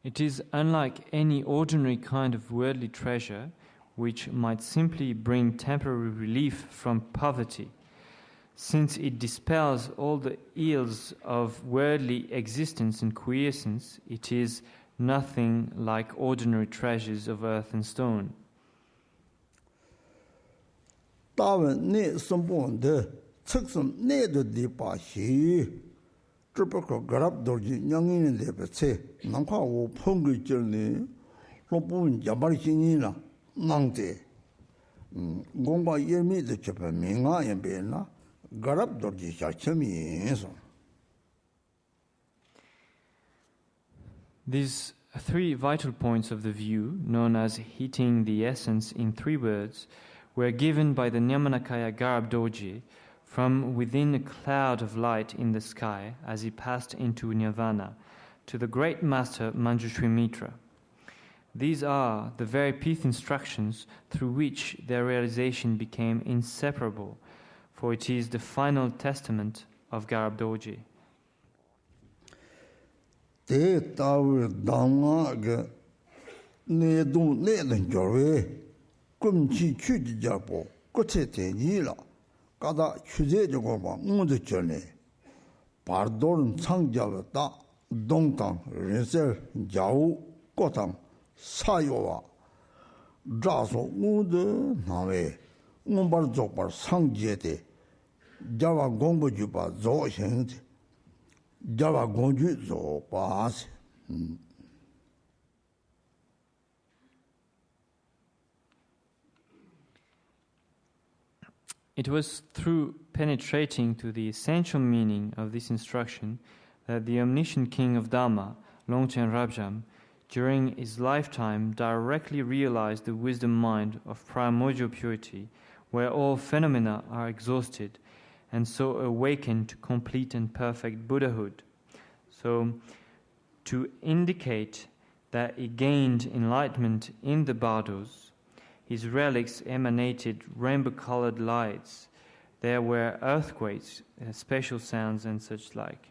It is unlike any ordinary kind of worldly treasure, which might simply bring temporary relief from poverty, since it dispels all the ills of worldly existence and quiescence. It is nothing like ordinary treasures of earth and stone. Garab Dorje Yang de Petse, Nanka wo Pongi Journey, Lopun Yabaricina. Nangte Gomba Yemi the Japan Minga and Bena, Garab Dorje Chachami. These three vital points of the view, known as hitting the essence in 3 words, were given by the Nyamanakaya Garab Dorje from within a cloud of light in the sky as he passed into Nirvana to the great master Manjushri Mitra. These are the very pith instructions through which their realization became inseparable, for it is the final testament of Garab Dorje. Te tawe dama ge ne du ne den jorwe kum chi chu ji japo ko che te ni la kada chu je jo ba mu de chone pardon chang jawe da dong tang reser jao ko tang 사요와 자소 우드 나웨 운발 쪽발 상지에데 자와 공부주바 조행 자와 공주 조바스 It was through penetrating to the essential meaning of this instruction that the omniscient king of Dhamma, Longchen Rabjam, during his lifetime directly realized the wisdom mind of primordial purity, where all phenomena are exhausted, and so awakened to complete and perfect Buddhahood. So, to indicate that he gained enlightenment in the bardos, his relics emanated rainbow-colored lights. There were earthquakes, special sounds, and such like.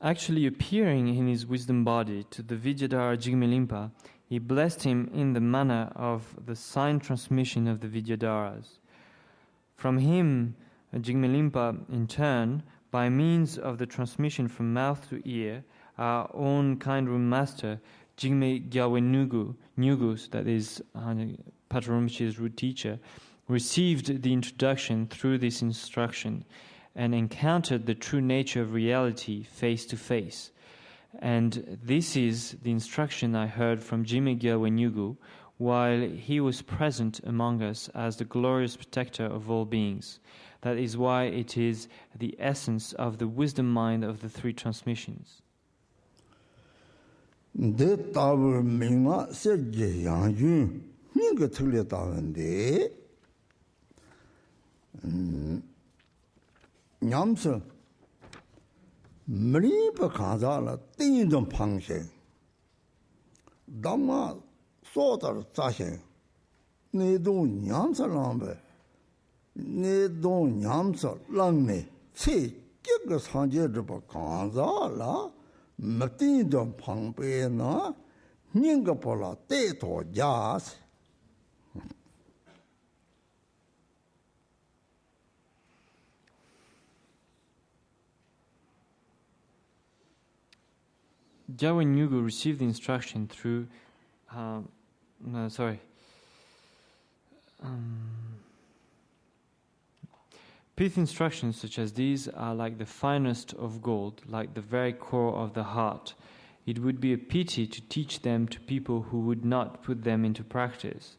Actually appearing in his wisdom body to the Vajradhara Jigmelimpa, he blessed him in the manner of the sign transmission of the Vajradharas. From him, Jigmelimpa, in turn, by means of the transmission from mouth to ear, our own kind room master, Jigme Gyalwe Nugus, that is Patrul Rinpoche's root teacher, received the introduction through this instruction and encountered the true nature of reality face to face. And this is the instruction I heard from Jigme Gyalwe Nugu while he was present among us as the glorious protector of all beings. That is why it is the essence of the wisdom mind of the three transmissions. Nyamsa Mripa Kazala Tindum Pangshe Dama Sotar Sashe Nedo Nyamsa Lambe Nedo Nyamsa Langne Tse Kikas Hanjeba Kazala Matindum Pangpena Ningapola Teto Jas. Gyalwe Nugu received the instruction through, Pith instructions such as these are like the finest of gold, like the very core of the heart. It would be a pity to teach them to people who would not put them into practice.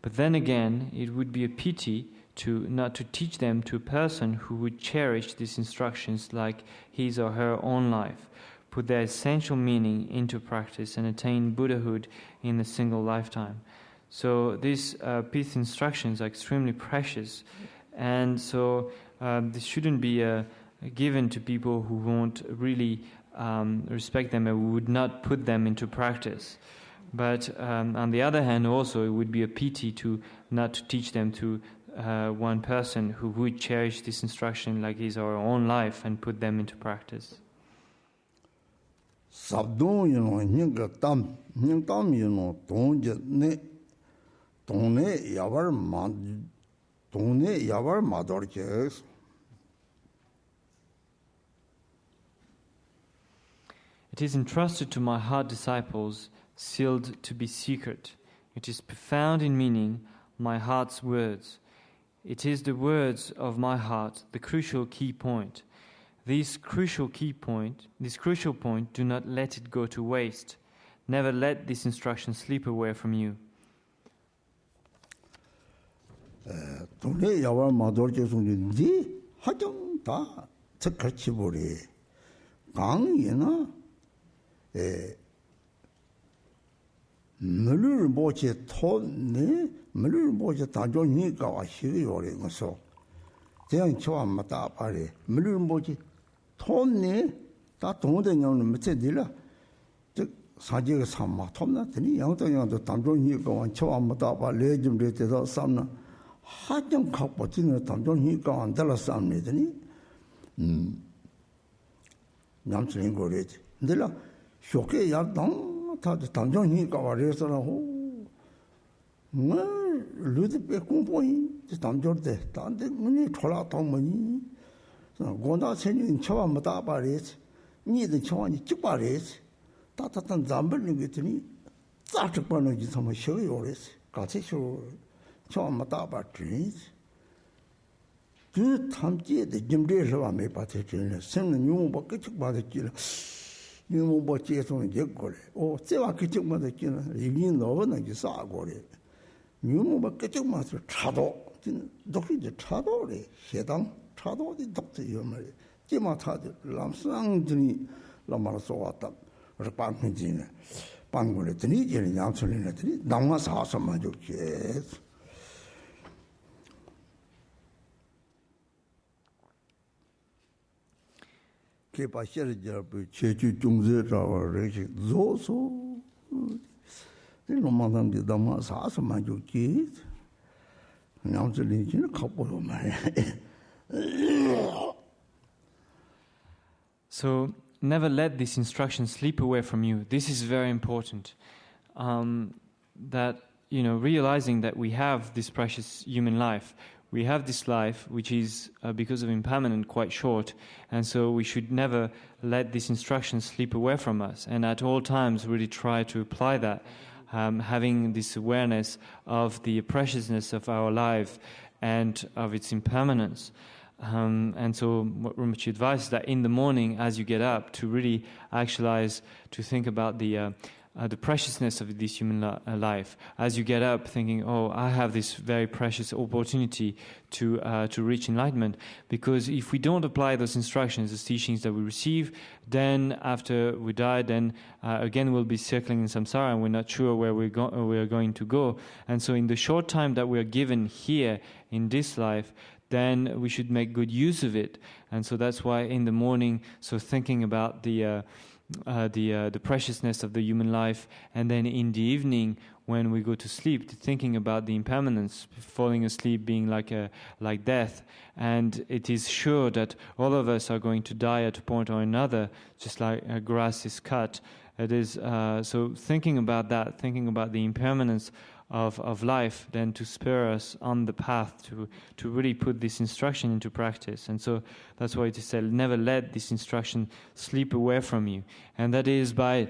But then again, it would be a pity not to teach them to a person who would cherish these instructions like his or her own life, put their essential meaning into practice, and attain Buddhahood in a single lifetime. So these pith instructions are extremely precious, and so this shouldn't be given to people who won't really respect them and would not put them into practice. But on the other hand, also it would be a pity not to teach them to one person who would cherish this instruction like his or her own life and put them into practice. Sabdon hinga tam tone yavar madorjes. It is entrusted to my heart disciples, sealed to be secret. It is profound in meaning, my heart's words. It is the words of my heart, the crucial key point. This crucial point, do not let it go to waste. Never let this instruction slip away from you. 동네 야와 마돌제송인지 하정 다 특같이 보리 강이나 물을 모치 톤네 물을 모치 단종이가 와시기 요래서 대양 처음 맞다 바래 물을 모치 톤네 다 동대ኛ는 밑에들라 즉 사지가 삼마 톱나더니 양도양도 단종이가 와 처음 맞다 바 레좀 레때서 삼나 하정 갖고 지는 단종이가 안 달았습니다니 남친 거래지 근데라 쇼케 야당 다 단종이가 와래서라고 루드 빼공보이 단종대 단데 문이 돌아던 문이 고나 천인 처음 못 봐래지 니들 처음이 찍봐래지 따뜻한 잠벌는 것들이 짜증 받는 게 정말 쉬워요래지 같이 쉬워 처음 못 봐지 그 탐지에 짐대서 와 매바테 주는 생은 용어 끝이 받았지라 you will get on your gore. Oh, Seva kitchen mother, you know, and you saw gore. You move kitchen master, Chado, Doctor the Chado, Shedam, Chado, the doctor you marry. Jimatad, Lamsang, Lamarsoata, Repartment, Pangole, Tinian, answering it, Damas house of my yes. Keep a share job, Chechu Jungzer, our rich, so. The Roman did Damas house of my kids. Now the legion a couple of my. So never let this instruction slip away from you. This is very important. That, realizing that we have this precious human life. We have this life, which is, because of impermanent, quite short. And so we should never let this instruction slip away from us. And at all times, really try to apply that, having this awareness of the preciousness of our life and of its impermanence. And so what Rinpoche advises that in the morning, as you get up, to really actualize, to think about the preciousness of this human life. As you get up thinking, oh, I have this very precious opportunity to reach enlightenment. Because if we don't apply those instructions, those teachings that we receive, then after we die, then again we'll be circling in samsara and we're not sure where we are going to go. And so in the short time that we are given here in this life, then we should make good use of it. And so that's why in the morning, so thinking about the preciousness of the human life, and then in the evening when we go to sleep, thinking about the impermanence, falling asleep being like death, and it is sure that all of us are going to die at a point or another, just like grass is cut. It is so thinking about that, thinking about the impermanence of life, then to spur us on the path to really put this instruction into practice. And so that's why it is said, never let this instruction slip away from you. And that is by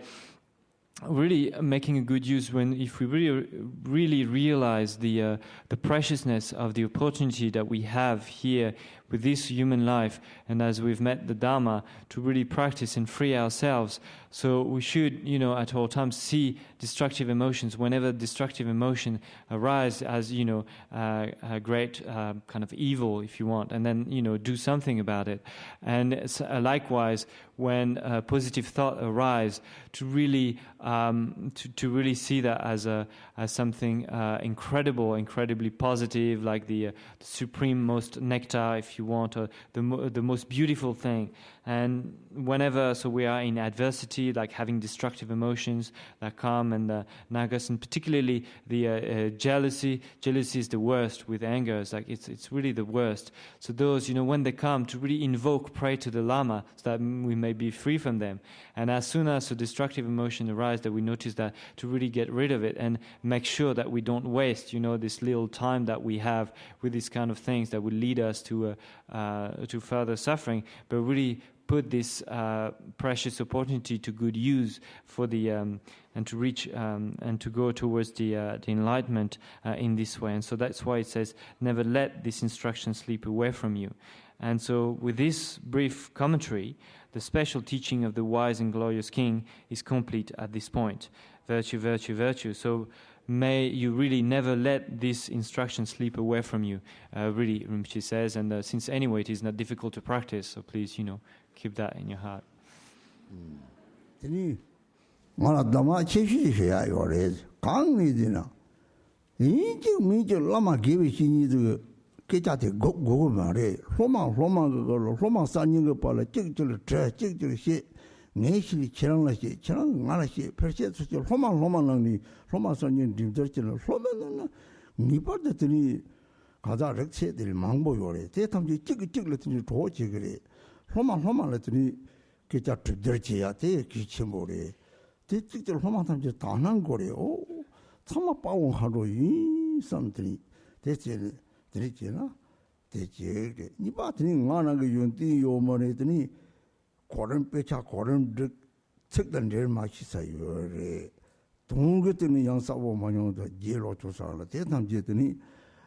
really making a good use if we really realize the preciousness of the opportunity that we have here with this human life, and as we've met the Dharma, to really practice and free ourselves. So we should, at all times see destructive emotions. Whenever destructive emotion arise as, a great kind of evil, if you want, and then, do something about it. And likewise, when positive thought arise, to really see that as something incredibly positive, like the supreme most nectar, if you want, or the most beautiful thing. And whenever we are in adversity, like having destructive emotions that come and nagas, and particularly the jealousy is the worst. With anger, it's really the worst. So those, when they come, to really invoke, pray to the Lama, so that we may be free from them. And as soon as a destructive emotion arises, that we notice that, to really get rid of it and make sure that we don't waste, this little time that we have with these kind of things that would lead us to further suffering, but really put this precious opportunity to good use for the and to reach and to go towards the enlightenment in this way. And so that's why it says, never let this instruction slip away from you. And so with this brief commentary, the special teaching of the wise and glorious king is complete at this point. Virtue, virtue, virtue. So may you really never let this instruction slip away from you, really, Rinpoche says. And since anyway it is not difficult to practice, so please, keep that in your heart. 내실이 지랑라시 지랑 나라시 percesso 로마랑니 로마선인 dim들지는 로마는 니버드들이 가자 렉체들 망보요래 대탐지 찍찍랬더니 도지 그래 로마랬더니 기자 들지야 대 기침보래 대찍들 로마탐지 다난 거래요 참아 빠온 하루 이 사람들이 대체 들지나 대체 니바들이 나나가 윤띠 요머래더니 고름 빼차 고름 책단 제일 맛있어요. 동그때는 양사고 마녀도 제로 조사를 대담제더니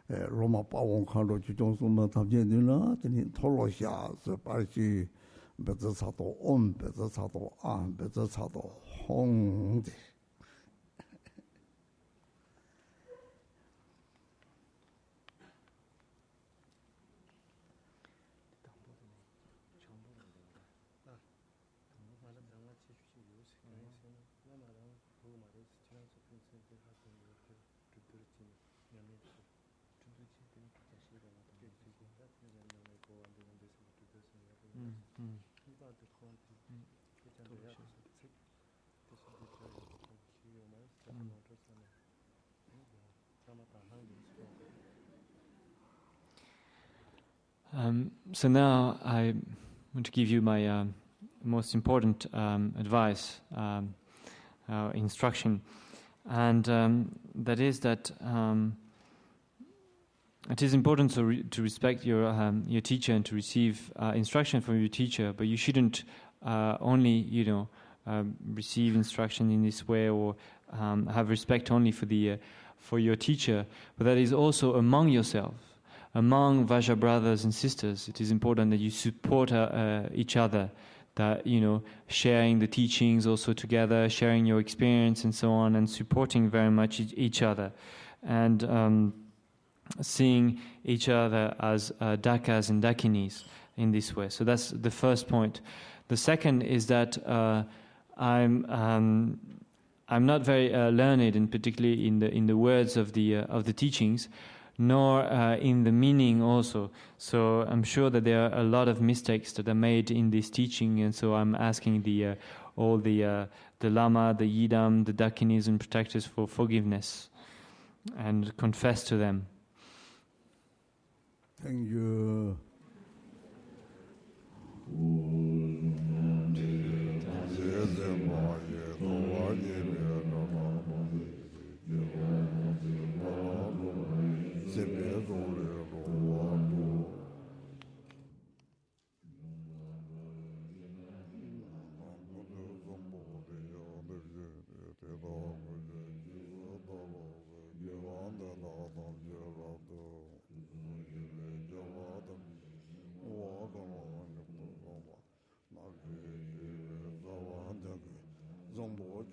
로마 파원 칸로 주종수만 담제되나 더니 톨로샤서 빨리 bezo sato om, bezo sato an, bezo sato hong de. So now I want to give you my most important advice, instruction, and that is that it is important to respect your teacher and to receive instruction from your teacher, but you shouldn't only receive instruction in this way or have respect only for your teacher, but that is also among yourself. Among Vajra brothers and sisters, it is important that you support each other, that, sharing the teachings also together, sharing your experience and so on, and supporting very much each other, and seeing each other as dakas and dakinis in this way. So that's the first point. The second is that I'm not very learned, and particularly in the words of the teachings, nor in the meaning also. So I'm sure that there are a lot of mistakes that are made in this teaching, and so I'm asking all the Lama, the Yidam, the Dakinis and protectors for forgiveness and confess to them. Thank you. Zombo